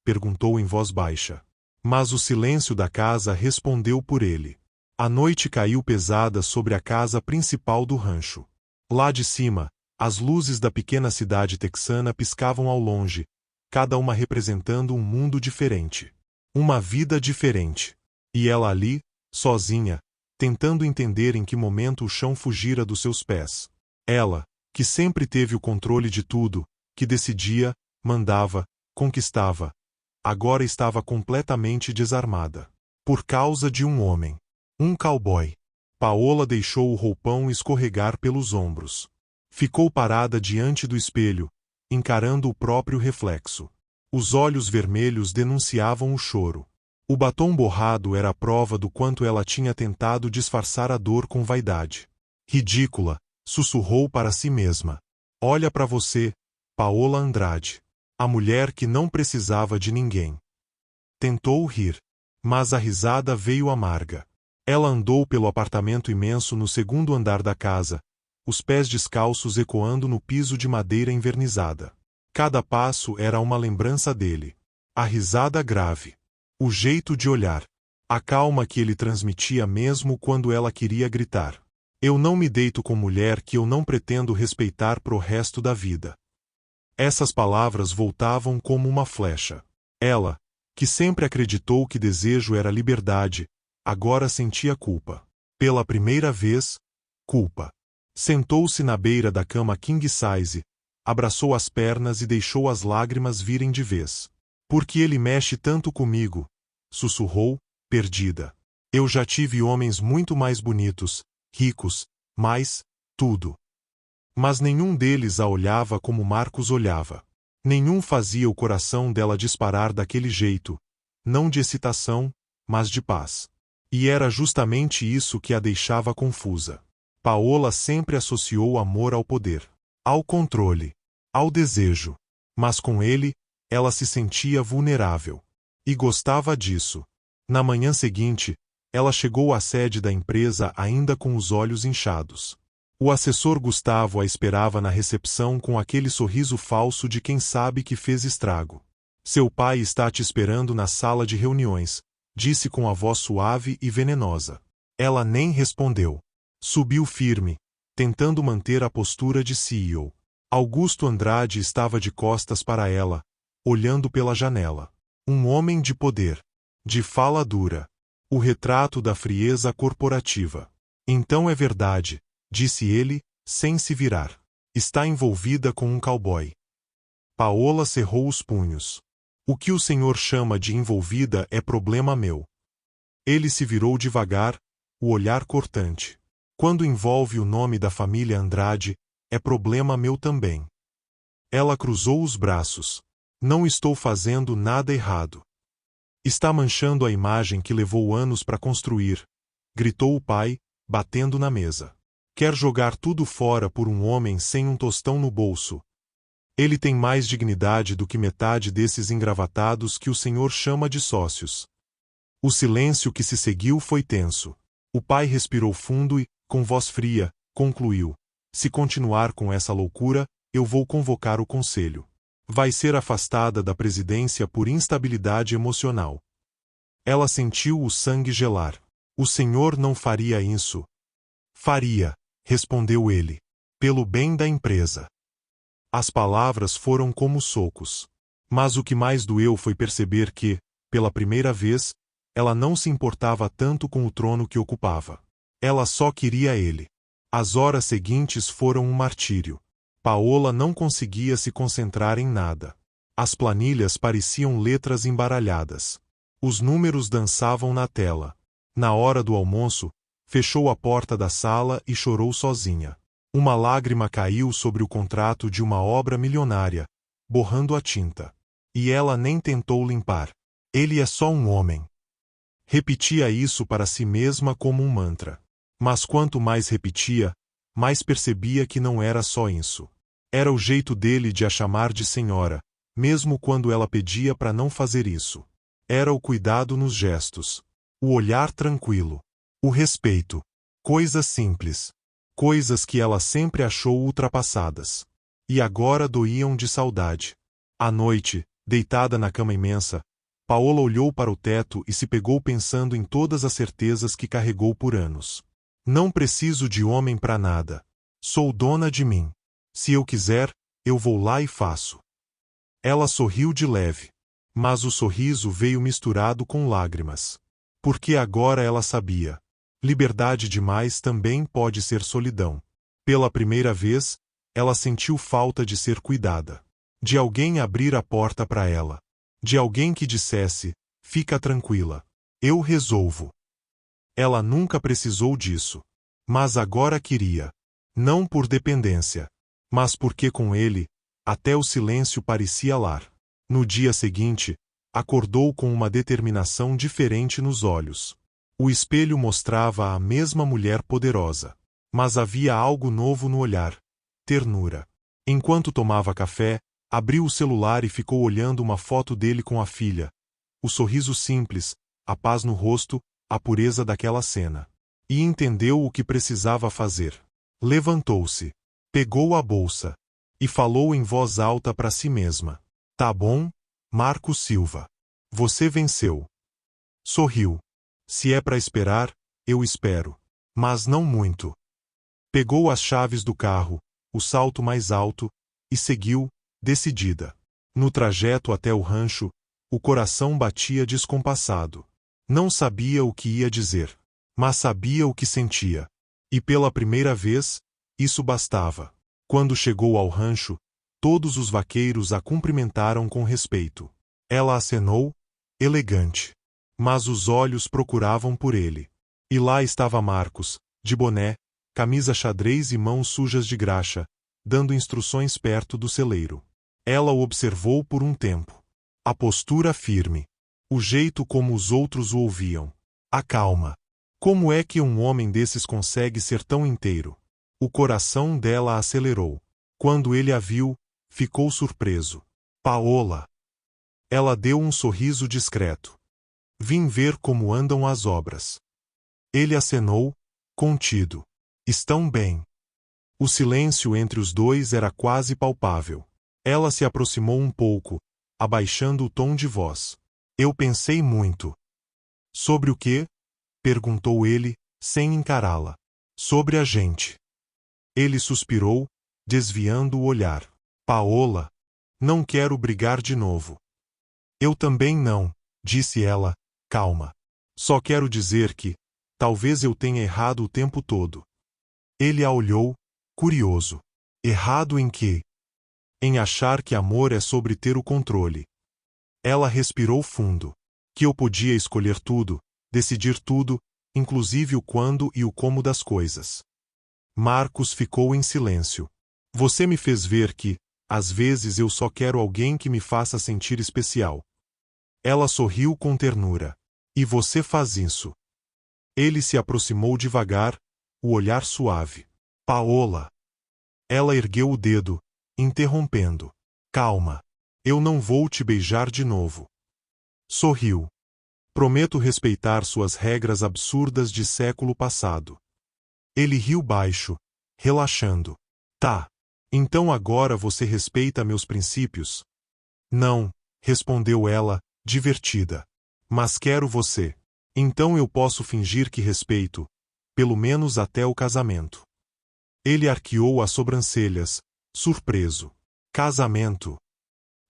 Perguntou em voz baixa. Mas o silêncio da casa respondeu por ele. A noite caiu pesada sobre a casa principal do rancho. Lá de cima, as luzes da pequena cidade texana piscavam ao longe, cada uma representando um mundo diferente. Uma vida diferente. E ela ali, sozinha, tentando entender em que momento o chão fugira dos seus pés. Ela, que sempre teve o controle de tudo, que decidia, mandava, conquistava, agora estava completamente desarmada. Por causa de um homem. Um cowboy. Paola deixou o roupão escorregar pelos ombros. Ficou parada diante do espelho, encarando o próprio reflexo. Os olhos vermelhos denunciavam o choro. O batom borrado era a prova do quanto ela tinha tentado disfarçar a dor com vaidade. Ridícula, sussurrou para si mesma. Olha para você, Paola Andrade. A mulher que não precisava de ninguém. Tentou rir, mas a risada veio amarga. Ela andou pelo apartamento imenso no segundo andar da casa, os pés descalços ecoando no piso de madeira envernizada. Cada passo era uma lembrança dele. A risada grave. O jeito de olhar. A calma que ele transmitia mesmo quando ela queria gritar. Eu não me deito com mulher que eu não pretendo respeitar pro resto da vida. Essas palavras voltavam como uma flecha. Ela, que sempre acreditou que desejo era liberdade, agora sentia culpa. Pela primeira vez, culpa. Sentou-se na beira da cama king size, abraçou as pernas e deixou as lágrimas virem de vez. Por que ele mexe tanto comigo? Sussurrou, perdida. Eu já tive homens muito mais bonitos, ricos, mais, tudo. Mas nenhum deles a olhava como Marcos olhava. Nenhum fazia o coração dela disparar daquele jeito, não de excitação, mas de paz. E era justamente isso que a deixava confusa. Paola sempre associou amor ao poder, ao controle, ao desejo. Mas com ele, ela se sentia vulnerável. E gostava disso. Na manhã seguinte, ela chegou à sede da empresa ainda com os olhos inchados. O assessor Gustavo a esperava na recepção com aquele sorriso falso de quem sabe que fez estrago. Seu pai está te esperando na sala de reuniões, disse com a voz suave e venenosa. Ela nem respondeu. Subiu firme, tentando manter a postura de CEO. Augusto Andrade estava de costas para ela, olhando pela janela. Um homem de poder, de fala dura. O retrato da frieza corporativa. Então é verdade, disse ele, sem se virar. Está envolvida com um cowboy. Paola cerrou os punhos. O que o senhor chama de envolvida é problema meu. Ele se virou devagar, o olhar cortante. Quando envolve o nome da família Andrade, é problema meu também. Ela cruzou os braços. Não estou fazendo nada errado. Está manchando a imagem que levou anos para construir, gritou o pai, batendo na mesa. Quer jogar tudo fora por um homem sem um tostão no bolso. Ele tem mais dignidade do que metade desses engravatados que o senhor chama de sócios. O silêncio que se seguiu foi tenso. O pai respirou fundo e, com voz fria, concluiu. Se continuar com essa loucura, eu vou convocar o conselho. Vai ser afastada da presidência por instabilidade emocional. Ela sentiu o sangue gelar. O senhor não faria isso. Faria, respondeu ele. Pelo bem da empresa. As palavras foram como socos. Mas o que mais doeu foi perceber que, pela primeira vez, ela não se importava tanto com o trono que ocupava. Ela só queria ele. As horas seguintes foram um martírio. Paola não conseguia se concentrar em nada. As planilhas pareciam letras embaralhadas. Os números dançavam na tela. Na hora do almoço, fechou a porta da sala e chorou sozinha. Uma lágrima caiu sobre o contrato de uma obra milionária, borrando a tinta. E ela nem tentou limpar. Ele é só um homem. Repetia isso para si mesma como um mantra. Mas quanto mais repetia, mais percebia que não era só isso. Era o jeito dele de a chamar de senhora, mesmo quando ela pedia para não fazer isso. Era o cuidado nos gestos. O olhar tranquilo. O respeito. Coisas simples. Coisas que ela sempre achou ultrapassadas. E agora doíam de saudade. À noite, deitada na cama imensa, Paola olhou para o teto e se pegou pensando em todas as certezas que carregou por anos. Não preciso de homem para nada. Sou dona de mim. Se eu quiser, eu vou lá e faço. Ela sorriu de leve. Mas o sorriso veio misturado com lágrimas. Porque agora ela sabia. Liberdade demais também pode ser solidão. Pela primeira vez, ela sentiu falta de ser cuidada. De alguém abrir a porta para ela. De alguém que dissesse, fica tranquila. Eu resolvo. Ela nunca precisou disso. Mas agora queria. Não por dependência. Mas porque com ele, até o silêncio parecia lar. No dia seguinte, acordou com uma determinação diferente nos olhos. O espelho mostrava a mesma mulher poderosa. Mas havia algo novo no olhar. Ternura. Enquanto tomava café, abriu o celular e ficou olhando uma foto dele com a filha. O sorriso simples, a paz no rosto, a pureza daquela cena. E entendeu o que precisava fazer. Levantou-se. Pegou a bolsa. E falou em voz alta para si mesma. Tá bom, Marcos Silva. Você venceu. Sorriu. Se é para esperar, eu espero. Mas não muito. Pegou as chaves do carro, o salto mais alto, e seguiu, decidida. No trajeto até o rancho, o coração batia descompassado. Não sabia o que ia dizer. Mas sabia o que sentia. E pela primeira vez, Isso bastava. Quando chegou ao rancho, todos os vaqueiros a cumprimentaram com respeito. Ela acenou, elegante. Mas os olhos procuravam por ele. E lá estava Marcos, de boné, camisa xadrez e mãos sujas de graxa, dando instruções perto do celeiro. Ela o observou por um tempo. A postura firme. O jeito como os outros o ouviam. A calma. Como é que um homem desses consegue ser tão inteiro? O coração dela acelerou. Quando ele a viu, ficou surpreso. Paola! Ela deu um sorriso discreto. Vim ver como andam as obras. Ele acenou, contido. Estão bem. O silêncio entre os dois era quase palpável. Ela se aproximou um pouco, abaixando o tom de voz. Eu pensei muito. Sobre o quê? Perguntou ele, sem encará-la. Sobre a gente. Ele suspirou, desviando o olhar. Paola, não quero brigar de novo. Eu também não, disse ela, calma. Só quero dizer que, talvez eu tenha errado o tempo todo. Ele a olhou, curioso. Errado em quê? Em achar que amor é sobre ter o controle. Ela respirou fundo. Que eu podia escolher tudo, decidir tudo, inclusive o quando e o como das coisas. Marcos ficou em silêncio. Você me fez ver que, às vezes eu só quero alguém que me faça sentir especial. Ela sorriu com ternura. E você faz isso. Ele se aproximou devagar, o olhar suave. Paola. Ela ergueu o dedo, interrompendo. Calma. Eu não vou te beijar de novo. Sorriu. Prometo respeitar suas regras absurdas de século passado. Ele riu baixo, relaxando. Tá. Então agora você respeita meus princípios? Não, respondeu ela, divertida. Mas quero você. Então eu posso fingir que respeito, pelo menos até o casamento. Ele arqueou as sobrancelhas, surpreso. Casamento.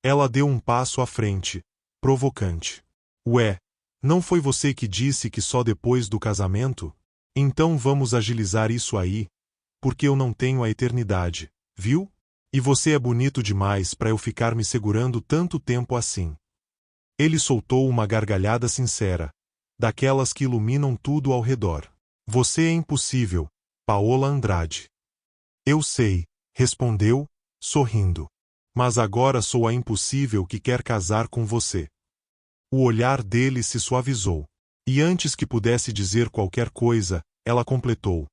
Ela deu um passo à frente, provocante. Ué, não foi você que disse que só depois do casamento? Então vamos agilizar isso aí, porque eu não tenho a eternidade, viu? E você é bonito demais para eu ficar me segurando tanto tempo assim. Ele soltou uma gargalhada sincera, daquelas que iluminam tudo ao redor. Você é impossível, Paola Andrade. Eu sei, respondeu, sorrindo. Mas agora sou a impossível que quer casar com você. O olhar dele se suavizou. E antes que pudesse dizer qualquer coisa, ela completou.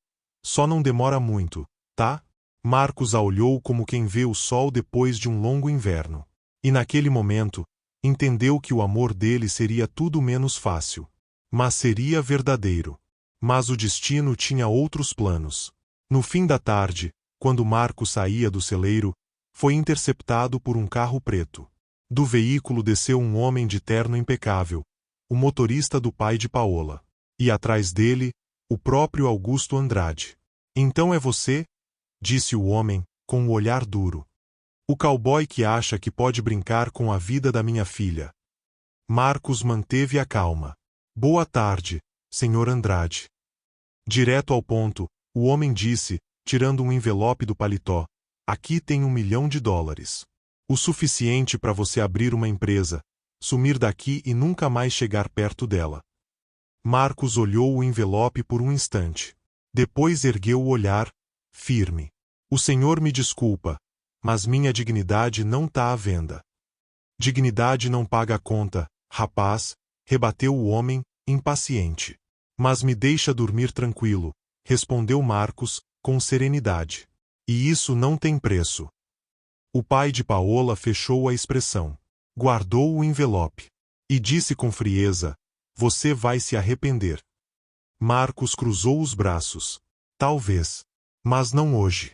Só não demora muito, tá? Marcos a olhou como quem vê o sol depois de um longo inverno. E naquele momento, entendeu que o amor dele seria tudo menos fácil. Mas seria verdadeiro. Mas o destino tinha outros planos. No fim da tarde, quando Marcos saía do celeiro, foi interceptado por um carro preto. Do veículo desceu um homem de terno impecável, o motorista do pai de Paola. E atrás dele, o próprio Augusto Andrade. Então é você? Disse o homem, com o olhar duro. O cowboy que acha que pode brincar com a vida da minha filha. Marcos manteve a calma. Boa tarde, senhor Andrade. Direto ao ponto, o homem disse, tirando um envelope do paletó. Aqui tem $1 milhão. O suficiente para você abrir uma empresa, sumir daqui e nunca mais chegar perto dela. Marcos olhou o envelope por um instante. Depois ergueu o olhar, firme. O senhor me desculpa, mas minha dignidade não tá à venda. Dignidade não paga a conta, rapaz, rebateu o homem, impaciente. Mas me deixa dormir tranquilo, respondeu Marcos, com serenidade. E isso não tem preço. O pai de Paola fechou a expressão. Guardou o envelope. E disse com frieza, você vai se arrepender. Marcos cruzou os braços. Talvez. Mas não hoje.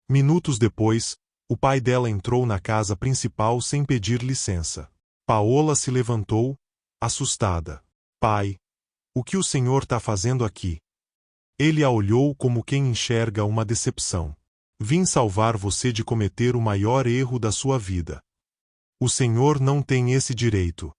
Minutos depois, o pai dela entrou na casa principal sem pedir licença. Paola se levantou, assustada. Pai, o que o senhor tá fazendo aqui? Ele a olhou como quem enxerga uma decepção. Vim salvar você de cometer o maior erro da sua vida. O senhor não tem esse direito.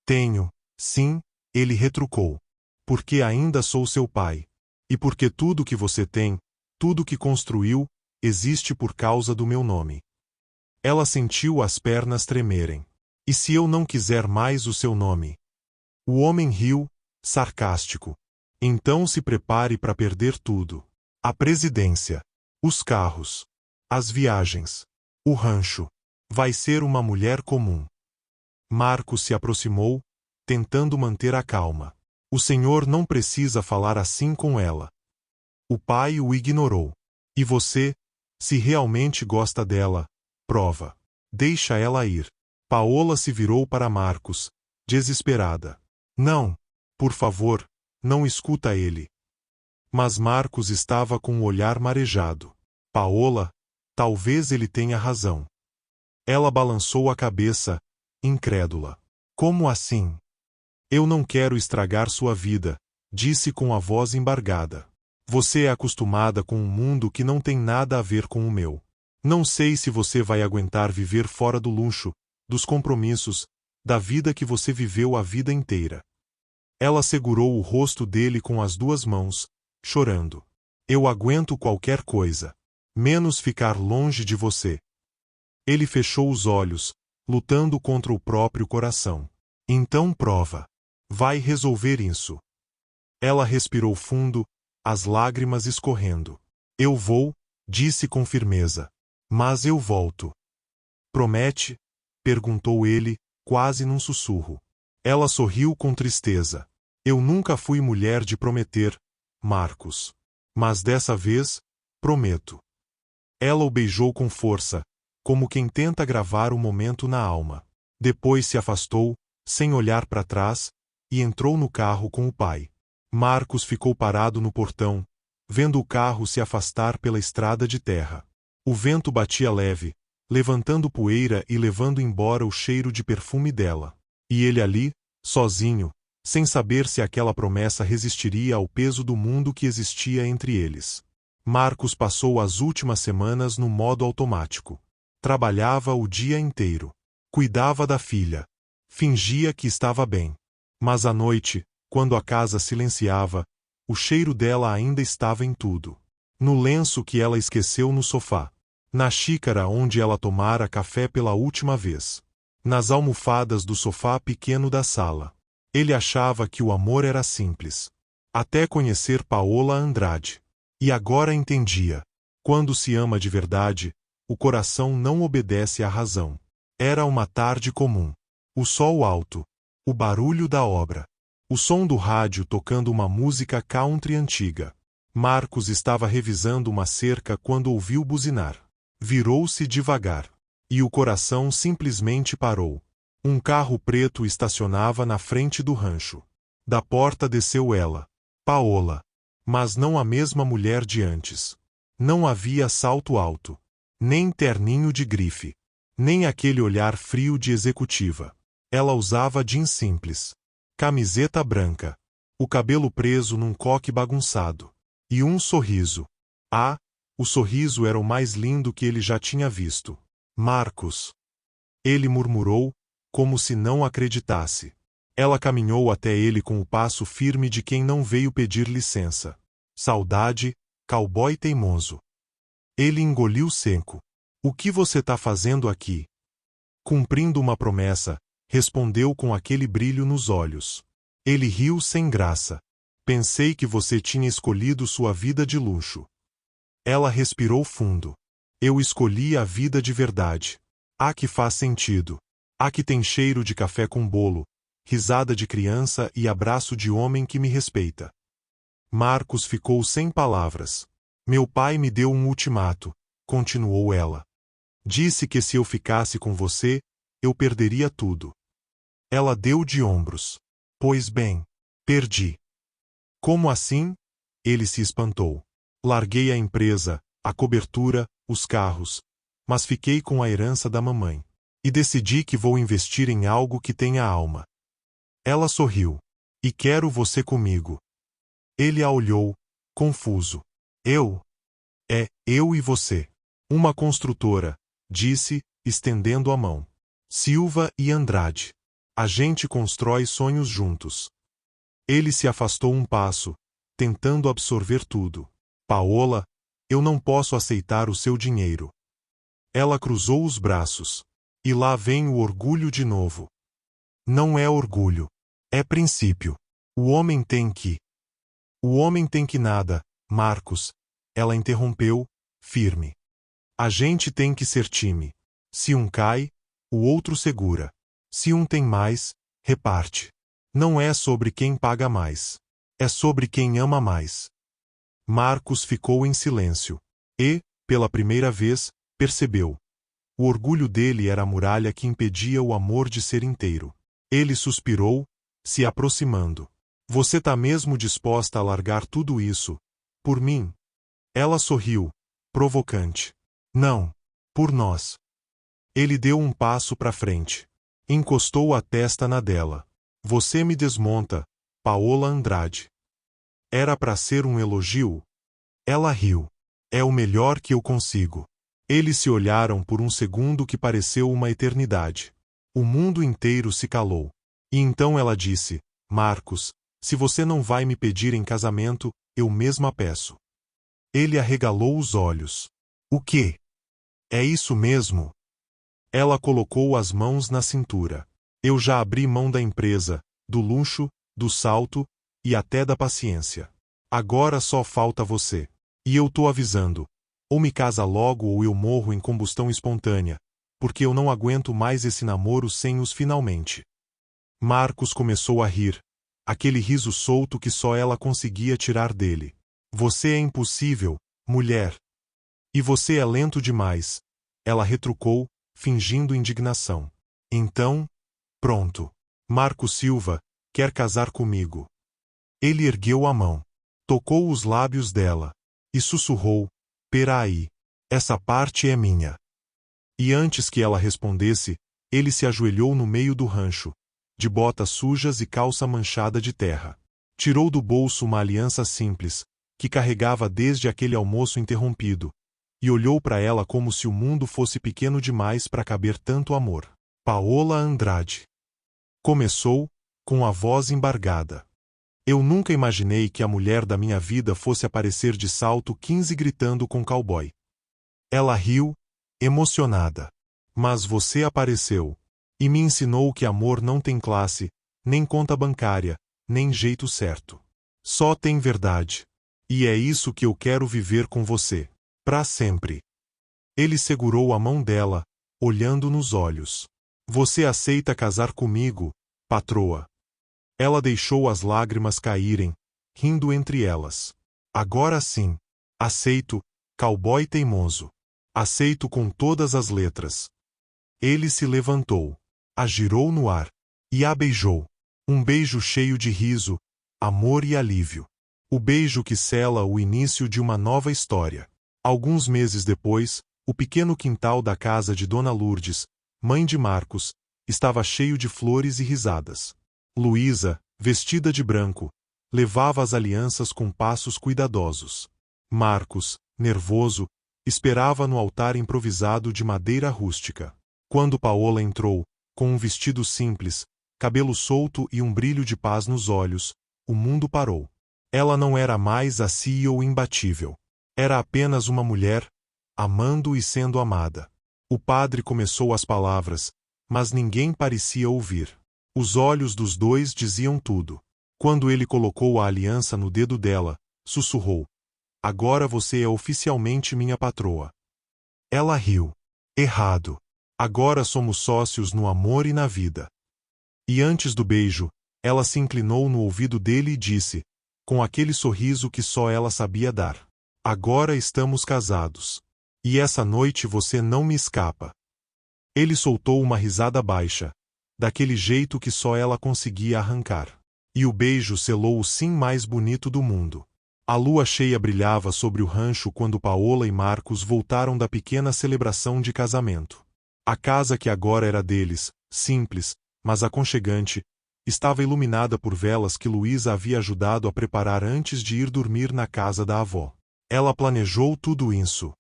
Tenho, sim, ele retrucou. Porque ainda sou seu pai. E porque tudo que você tem, Tudo que construiu, existe por causa do meu nome. Ela sentiu as pernas tremerem. E se eu não quiser mais o seu nome? O homem riu, sarcástico. Então se prepare para perder tudo. A presidência. Os carros. As viagens. O rancho. Vai ser uma mulher comum. Marcos se aproximou, tentando manter a calma. O senhor não precisa falar assim com ela. O pai o ignorou. E você, se realmente gosta dela, prova. Deixa ela ir. Paola se virou para Marcos, desesperada. Não, por favor, não escuta ele. Mas Marcos estava com o olhar marejado. Paola, talvez ele tenha razão. Ela balançou a cabeça, incrédula. Como assim? Eu não quero estragar sua vida, disse com a voz embargada. Você é acostumada com um mundo que não tem nada a ver com o meu. Não sei se você vai aguentar viver fora do luxo, dos compromissos, da vida que você viveu a vida inteira. Ela segurou o rosto dele com as duas mãos, chorando. Eu aguento qualquer coisa, menos ficar longe de você. Ele fechou os olhos, lutando contra o próprio coração. Então prova. Vai resolver isso. Ela respirou fundo, as lágrimas escorrendo. Eu vou, disse com firmeza. Mas eu volto. Promete? Perguntou ele, quase num sussurro. Ela sorriu com tristeza. Eu nunca fui mulher de prometer, Marcos. Mas dessa vez, prometo. Ela o beijou com força, como quem tenta gravar o momento na alma. Depois se afastou, sem olhar para trás, e entrou no carro com o pai. Marcos ficou parado no portão, vendo o carro se afastar pela estrada de terra. O vento batia leve, levantando poeira e levando embora o cheiro de perfume dela. E ele ali, sozinho, sem saber se aquela promessa resistiria ao peso do mundo que existia entre eles. Marcos passou as últimas semanas no modo automático. Trabalhava o dia inteiro. Cuidava da filha. Fingia que estava bem. Mas à noite, quando a casa silenciava, o cheiro dela ainda estava em tudo. No lenço que ela esqueceu no sofá. Na xícara onde ela tomara café pela última vez. Nas almofadas do sofá pequeno da sala. Ele achava que o amor era simples. Até conhecer Paola Andrade. E agora entendia. Quando se ama de verdade, o coração não obedece à razão. Era uma tarde comum. O sol alto. O barulho da obra. O som do rádio tocando uma música country antiga. Marcos estava revisando uma cerca quando ouviu buzinar. Virou-se devagar. E o coração simplesmente parou. Um carro preto estacionava na frente do rancho. Da porta desceu ela. Paola. Mas não a mesma mulher de antes. Não havia salto alto. Nem terninho de grife. Nem aquele olhar frio de executiva. Ela usava jeans simples. Camiseta branca. O cabelo preso num coque bagunçado. E um sorriso. Ah! O sorriso era o mais lindo que ele já tinha visto. Marcos. Ele murmurou, como se não acreditasse. Ela caminhou até ele com o passo firme de quem não veio pedir licença. Saudade, cowboy teimoso. Ele engoliu seco. O que você tá fazendo aqui? Cumprindo uma promessa, respondeu com aquele brilho nos olhos. Ele riu sem graça. Pensei que você tinha escolhido sua vida de luxo. Ela respirou fundo. Eu escolhi a vida de verdade. A que faz sentido. A que tem cheiro de café com bolo, risada de criança e abraço de homem que me respeita. Marcos ficou sem palavras. Meu pai me deu um ultimato, continuou ela. Disse que se eu ficasse com você, eu perderia tudo. Ela deu de ombros. Pois bem, perdi. Como assim? Ele se espantou. Larguei a empresa, a cobertura, os carros, mas fiquei com a herança da mamãe. E decidi que vou investir em algo que tenha alma. Ela sorriu. E quero você comigo. Ele a olhou, confuso. Eu? É, eu e você. Uma construtora, disse, estendendo a mão. Silva e Andrade. A gente constrói sonhos juntos. Ele se afastou um passo, tentando absorver tudo. Paola, Eu não posso aceitar o seu dinheiro. Ela cruzou os braços. E lá vem o orgulho de novo. Não é orgulho. É princípio. O homem tem que nada, Marcos. Ela interrompeu, firme. A gente tem que ser time. Se um cai, o outro segura. Se um tem mais, reparte. Não é sobre quem paga mais. É sobre quem ama mais. Marcos ficou em silêncio. E, pela primeira vez, percebeu. O orgulho dele era a muralha que impedia o amor de ser inteiro. Ele suspirou, se aproximando. Você tá mesmo disposta a largar tudo isso, por mim? Ela sorriu, provocante. Não, por nós. Ele deu um passo para frente. Encostou a testa na dela. Você me desmonta, Paola Andrade. Era para ser um elogio? Ela riu. É o melhor que eu consigo. Eles se olharam por um segundo que pareceu uma eternidade. O mundo inteiro se calou. E então ela disse, Marcos, se você não vai me pedir em casamento, eu mesma peço. Ele arregalou os olhos. O quê? É isso mesmo? Ela colocou as mãos na cintura. Eu já abri mão da empresa, do luxo, do salto, e até da paciência. Agora só falta você. E eu tô avisando. Ou me casa logo ou eu morro em combustão espontânea, porque eu não aguento mais esse namoro sem os finalmente. Marcos começou a rir, aquele riso solto que só ela conseguia tirar dele. Você é impossível, mulher. E você é lento demais. Ela retrucou, fingindo indignação. Então, pronto. Marco Silva, quer casar comigo. Ele ergueu a mão, tocou os lábios dela, e sussurrou, peraí, essa parte é minha. E antes que ela respondesse, ele se ajoelhou no meio do rancho, de botas sujas e calça manchada de terra. Tirou do bolso uma aliança simples, que carregava desde aquele almoço interrompido, e olhou para ela como se o mundo fosse pequeno demais para caber tanto amor. Paola Andrade. Começou, com a voz embargada. Eu nunca imaginei que a mulher da minha vida fosse aparecer de salto 15 gritando com cowboy. Ela riu, emocionada. Mas você apareceu. E me ensinou que amor não tem classe, nem conta bancária, nem jeito certo. Só tem verdade. E é isso que eu quero viver com você. Pra sempre. Ele segurou a mão dela, olhando nos olhos. Você aceita casar comigo, patroa? Ela deixou as lágrimas caírem, rindo entre elas. Agora sim. Aceito, cowboy teimoso. Aceito com todas as letras. Ele se levantou, a girou no ar, e a beijou. Um beijo cheio de riso, amor e alívio. O beijo que sela o início de uma nova história. Alguns meses depois, o pequeno quintal da casa de Dona Lourdes, mãe de Marcos, estava cheio de flores e risadas. Luísa, vestida de branco, levava as alianças com passos cuidadosos. Marcos, nervoso, esperava no altar improvisado de madeira rústica. Quando Paola entrou, com um vestido simples, cabelo solto e um brilho de paz nos olhos, o mundo parou. Ela não era mais a CEO imbatível. Era apenas uma mulher, amando e sendo amada. O padre começou as palavras, mas ninguém parecia ouvir. Os olhos dos dois diziam tudo. Quando ele colocou a aliança no dedo dela, sussurrou: Agora você é oficialmente minha patroa. Ela riu. Errado. Agora somos sócios no amor e na vida. E antes do beijo, ela se inclinou no ouvido dele e disse, com aquele sorriso que só ela sabia dar: Agora estamos casados. E essa noite você não me escapa. Ele soltou uma risada baixa, daquele jeito que só ela conseguia arrancar. E o beijo selou o sim mais bonito do mundo. A lua cheia brilhava sobre o rancho quando Paola e Marcos voltaram da pequena celebração de casamento. A casa que agora era deles, simples, mas aconchegante, estava iluminada por velas que Luísa havia ajudado a preparar antes de ir dormir na casa da avó. Ela planejou tudo isso.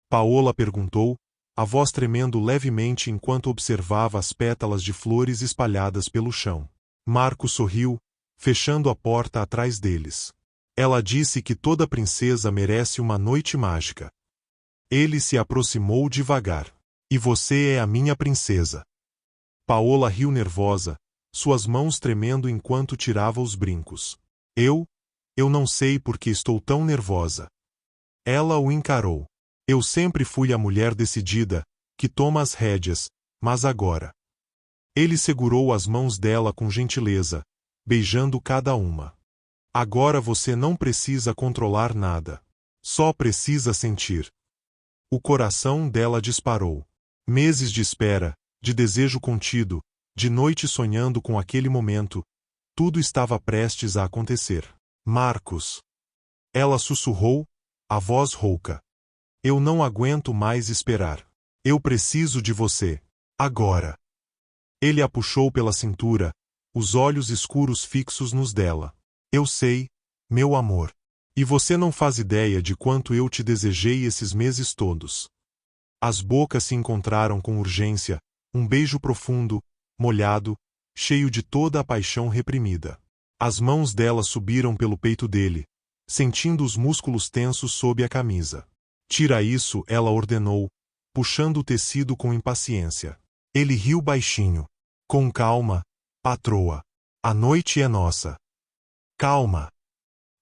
Paola perguntou, a voz tremendo levemente enquanto observava as pétalas de flores espalhadas pelo chão. Marcos sorriu, fechando a porta atrás deles. Ela disse que toda princesa merece uma noite mágica. Ele se aproximou devagar. E você é a minha princesa. Paola riu nervosa, suas mãos tremendo enquanto tirava os brincos. Eu não sei por que estou tão nervosa. Ela o encarou. Eu sempre fui a mulher decidida, que toma as rédeas, mas agora. Ele segurou as mãos dela com gentileza, beijando cada uma. Agora você não precisa controlar nada. Só precisa sentir. O coração dela disparou. Meses de espera, de desejo contido, de noite sonhando com aquele momento, tudo estava prestes a acontecer. Marcos. Ela sussurrou, a voz rouca. Eu não aguento mais esperar. Eu preciso de você. Agora. Ele a puxou pela cintura, os olhos escuros fixos nos dela. Eu sei, meu amor. E você não faz ideia de quanto eu te desejei esses meses todos. As bocas se encontraram com urgência, um beijo profundo, molhado, cheio de toda a paixão reprimida. As mãos dela subiram pelo peito dele, sentindo os músculos tensos sob a camisa. Tira isso, ela ordenou, puxando o tecido com impaciência. Ele riu baixinho. Com calma, patroa. A noite é nossa. Calma.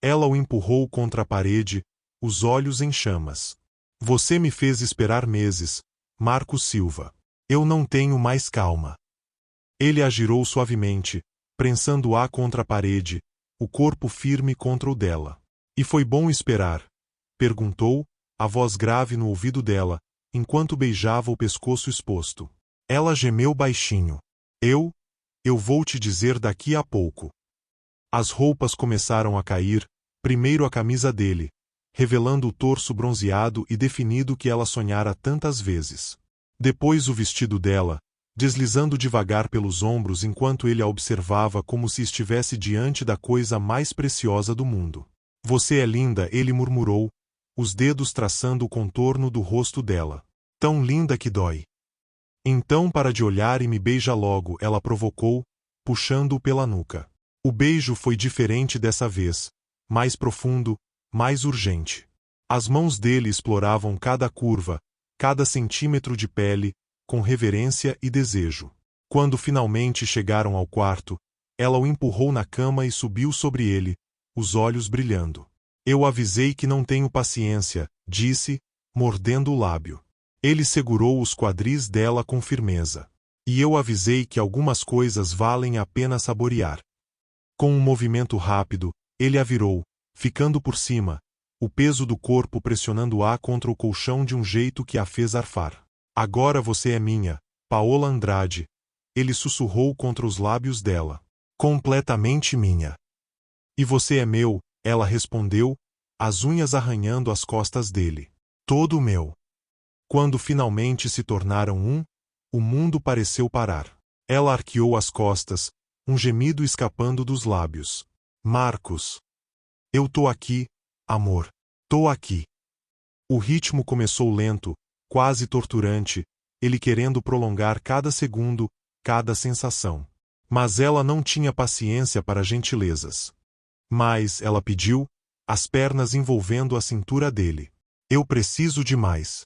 Ela o empurrou contra a parede, os olhos em chamas. Você me fez esperar meses, Marcos Silva. Eu não tenho mais calma. Ele a girou suavemente, prensando-a contra a parede, o corpo firme contra o dela. E foi bom esperar? Perguntou, a voz grave no ouvido dela, enquanto beijava o pescoço exposto. Ela gemeu baixinho. Eu vou te dizer daqui a pouco. As roupas começaram a cair, primeiro a camisa dele, revelando o torso bronzeado e definido que ela sonhara tantas vezes. Depois o vestido dela, deslizando devagar pelos ombros enquanto ele a observava como se estivesse diante da coisa mais preciosa do mundo. Você é linda, ele murmurou, os dedos traçando o contorno do rosto dela. Tão linda que dói. Então para de olhar e me beija logo, ela provocou, puxando-o pela nuca. O beijo foi diferente dessa vez, mais profundo, mais urgente. As mãos dele exploravam cada curva, cada centímetro de pele, com reverência e desejo. Quando finalmente chegaram ao quarto, ela o empurrou na cama e subiu sobre ele, os olhos brilhando. Eu avisei que não tenho paciência, disse, mordendo o lábio. Ele segurou os quadris dela com firmeza. E eu avisei que algumas coisas valem a pena saborear. Com um movimento rápido, ele a virou, ficando por cima, o peso do corpo pressionando-a contra o colchão de um jeito que a fez arfar. Agora você é minha, Paola Andrade. Ele sussurrou contra os lábios dela. Completamente minha. E você é meu, ela respondeu, as unhas arranhando as costas dele. Todo meu. Quando finalmente se tornaram um, o mundo pareceu parar. Ela arqueou as costas, um gemido escapando dos lábios. Marcos. Eu tô aqui, amor. Tô aqui. O ritmo começou lento, quase torturante, ele querendo prolongar cada segundo, cada sensação. Mas ela não tinha paciência para gentilezas. Mas ela pediu, as pernas envolvendo a cintura dele. Eu preciso de mais.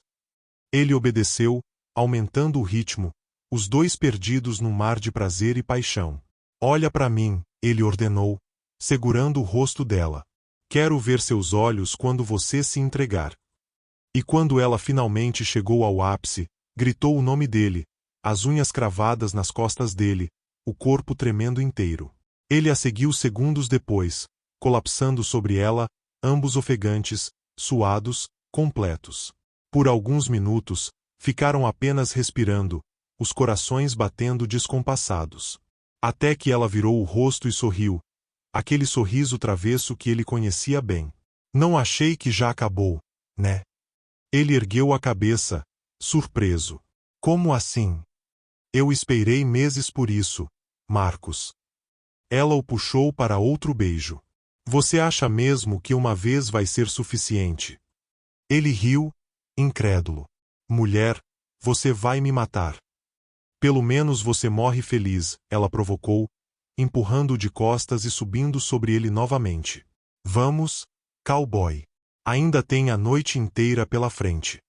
Ele obedeceu, aumentando o ritmo, os dois perdidos num mar de prazer e paixão. Olha para mim, ele ordenou, segurando o rosto dela. Quero ver seus olhos quando você se entregar. E quando ela finalmente chegou ao ápice, gritou o nome dele, as unhas cravadas nas costas dele, o corpo tremendo inteiro. Ele a seguiu segundos depois, colapsando sobre ela, ambos ofegantes, suados, completos. Por alguns minutos, ficaram apenas respirando, os corações batendo descompassados. Até que ela virou o rosto e sorriu, aquele sorriso travesso que ele conhecia bem. Não achei que já acabou, né? Ele ergueu a cabeça, surpreso. Como assim? Eu esperei meses por isso, Marcos. Ela o puxou para outro beijo. Você acha mesmo que uma vez vai ser suficiente? Ele riu, incrédulo. Mulher, você vai me matar. Pelo menos você morre feliz, ela provocou, empurrando-o de costas e subindo sobre ele novamente. Vamos, cowboy. Ainda tem a noite inteira pela frente.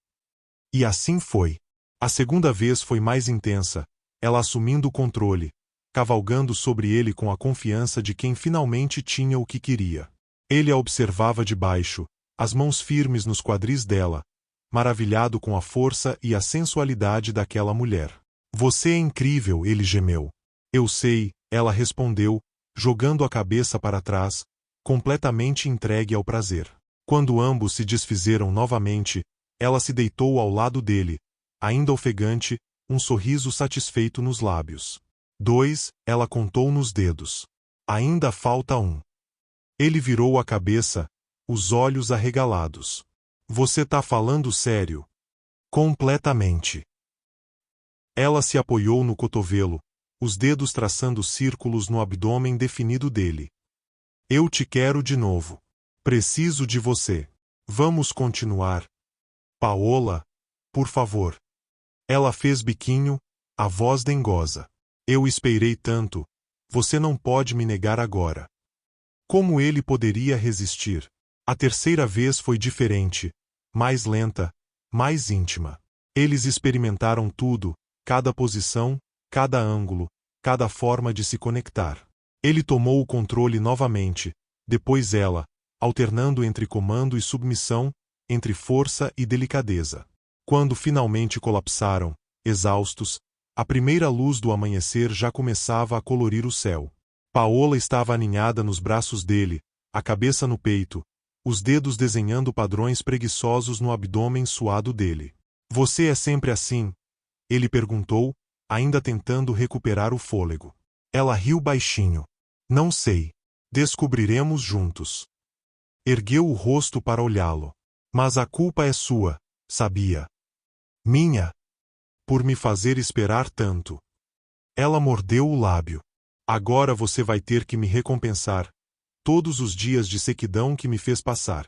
E assim foi. A segunda vez foi mais intensa, ela assumindo o controle, cavalgando sobre ele com a confiança de quem finalmente tinha o que queria. Ele a observava de baixo, as mãos firmes nos quadris dela, maravilhado com a força e a sensualidade daquela mulher. Você é incrível, ele gemeu. Eu sei, ela respondeu, jogando a cabeça para trás, completamente entregue ao prazer. Quando ambos se desfizeram novamente, ela se deitou ao lado dele, ainda ofegante, um sorriso satisfeito nos lábios. 2, ela contou nos dedos. Ainda falta um. Ele virou a cabeça, os olhos arregalados. Você tá falando sério? Completamente. Ela se apoiou no cotovelo, os dedos traçando círculos no abdômen definido dele. Eu te quero de novo. Preciso de você. Vamos continuar. Paola, por favor. Ela fez biquinho, a voz dengosa. Eu esperei tanto, você não pode me negar agora. Como ele poderia resistir? A terceira vez foi diferente, mais lenta, mais íntima. Eles experimentaram tudo, cada posição, cada ângulo, cada forma de se conectar. Ele tomou o controle novamente, depois ela, alternando entre comando e submissão, entre força e delicadeza. Quando finalmente colapsaram, exaustos, a primeira luz do amanhecer já começava a colorir o céu. Paola estava aninhada nos braços dele, a cabeça no peito, os dedos desenhando padrões preguiçosos no abdômen suado dele. Você é sempre assim? Ele perguntou, ainda tentando recuperar o fôlego. Ela riu baixinho. Não sei. Descobriremos juntos. Ergueu o rosto para olhá-lo. Mas a culpa é sua, sabia? Minha. Por me fazer esperar tanto. Ela mordeu o lábio. Agora você vai ter que me recompensar. Todos os dias de sequidão que me fez passar.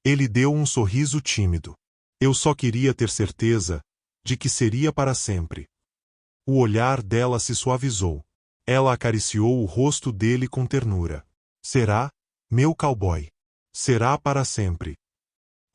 Ele deu um sorriso tímido. Eu só queria ter certeza de que seria para sempre. O olhar dela se suavizou. Ela acariciou o rosto dele com ternura. Será, meu cowboy? Será para sempre.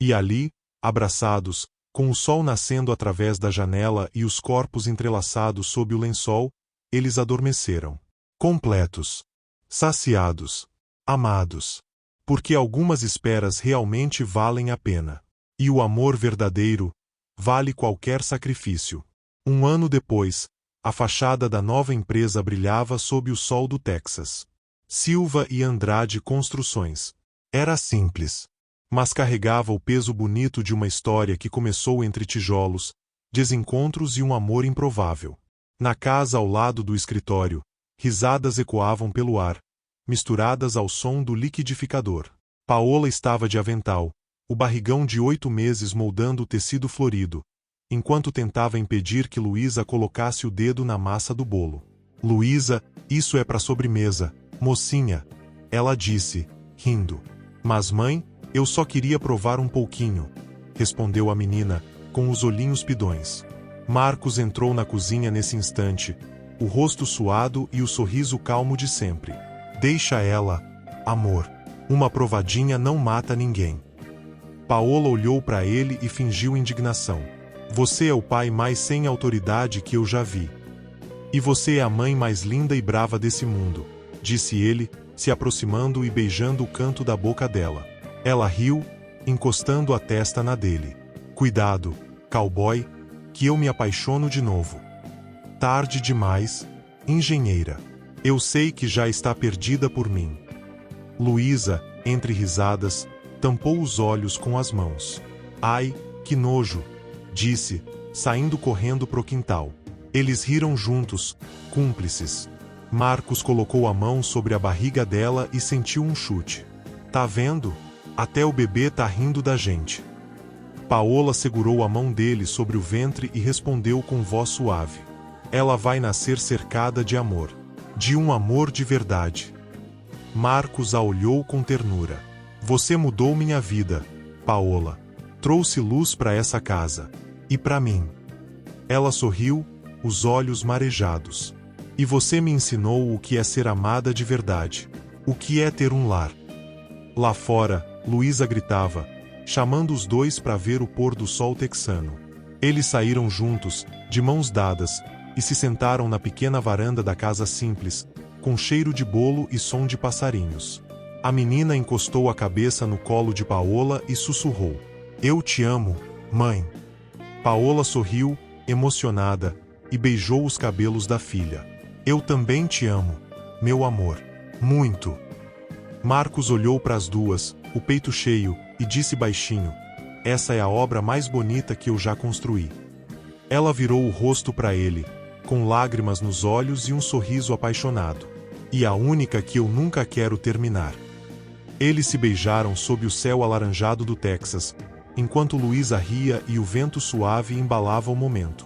E ali, abraçados, com o sol nascendo através da janela e os corpos entrelaçados sob o lençol, eles adormeceram. Completos. Saciados. Amados. Porque algumas esperas realmente valem a pena. E o amor verdadeiro vale qualquer sacrifício. Um ano depois, a fachada da nova empresa brilhava sob o sol do Texas. Silva e Andrade Construções. Era simples, mas carregava o peso bonito de uma história que começou entre tijolos, desencontros e um amor improvável. Na casa ao lado do escritório, risadas ecoavam pelo ar, misturadas ao som do liquidificador. Paola estava de avental, o barrigão de 8 meses moldando o tecido florido, enquanto tentava impedir que Luísa colocasse o dedo na massa do bolo. Luísa, isso é para sobremesa, mocinha, ela disse, rindo. Mas mãe, eu só queria provar um pouquinho, respondeu a menina, com os olhinhos pidões. Marcos entrou na cozinha nesse instante, o rosto suado e o sorriso calmo de sempre. Deixa ela, amor. Uma provadinha não mata ninguém. Paola olhou para ele e fingiu indignação. Você é o pai mais sem autoridade que eu já vi. E você é a mãe mais linda e brava desse mundo, disse ele, se aproximando e beijando o canto da boca dela. Ela riu, encostando a testa na dele. Cuidado, cowboy, que eu me apaixono de novo. Tarde demais, engenheira. Eu sei que já está perdida por mim. Luísa, entre risadas, tampou os olhos com as mãos. Ai, que nojo, disse, saindo correndo pro quintal. Eles riram juntos, cúmplices. Marcos colocou a mão sobre a barriga dela e sentiu um chute. Tá vendo? Até o bebê tá rindo da gente. Paola segurou a mão dele sobre o ventre e respondeu com voz suave. Ela vai nascer cercada de amor. De um amor de verdade. Marcos a olhou com ternura. Você mudou minha vida, Paola. Trouxe luz para essa casa. E para mim. Ela sorriu, os olhos marejados. E você me ensinou o que é ser amada de verdade. O que é ter um lar. Lá fora, Luísa gritava, chamando os dois para ver o pôr do sol texano. Eles saíram juntos, de mãos dadas, e se sentaram na pequena varanda da casa simples, com cheiro de bolo e som de passarinhos. A menina encostou a cabeça no colo de Paola e sussurrou: "Eu te amo, mãe." Paola sorriu, emocionada, e beijou os cabelos da filha. "Eu também te amo, meu amor. Muito." Marcos olhou para as duas, o peito cheio, e disse baixinho: "Essa é a obra mais bonita que eu já construí." Ela virou o rosto para ele, com lágrimas nos olhos e um sorriso apaixonado. "E a única que eu nunca quero terminar." Eles se beijaram sob o céu alaranjado do Texas, enquanto Luísa ria e o vento suave embalava o momento.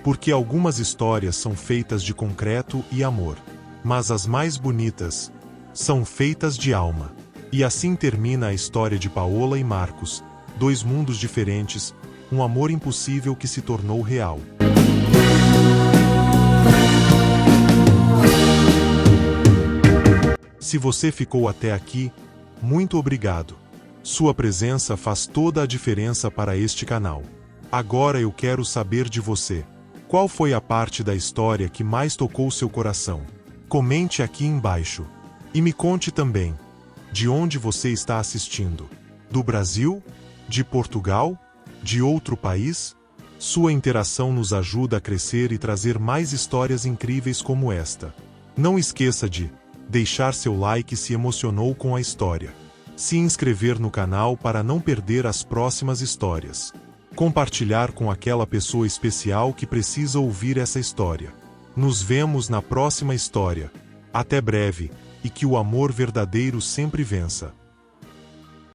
Porque algumas histórias são feitas de concreto e amor, mas as mais bonitas são feitas de alma. E assim termina a história de Paola e Marcos, dois mundos diferentes, um amor impossível que se tornou real. Se você ficou até aqui, muito obrigado. Sua presença faz toda a diferença para este canal. Agora eu quero saber de você. Qual foi a parte da história que mais tocou seu coração? Comente aqui embaixo. E me conte também, de onde você está assistindo? Do Brasil? De Portugal? De outro país? Sua interação nos ajuda a crescer e trazer mais histórias incríveis como esta. Não esqueça de deixar seu like se emocionou com a história. Se inscrever no canal para não perder as próximas histórias. Compartilhar com aquela pessoa especial que precisa ouvir essa história. Nos vemos na próxima história. Até breve, e que o amor verdadeiro sempre vença.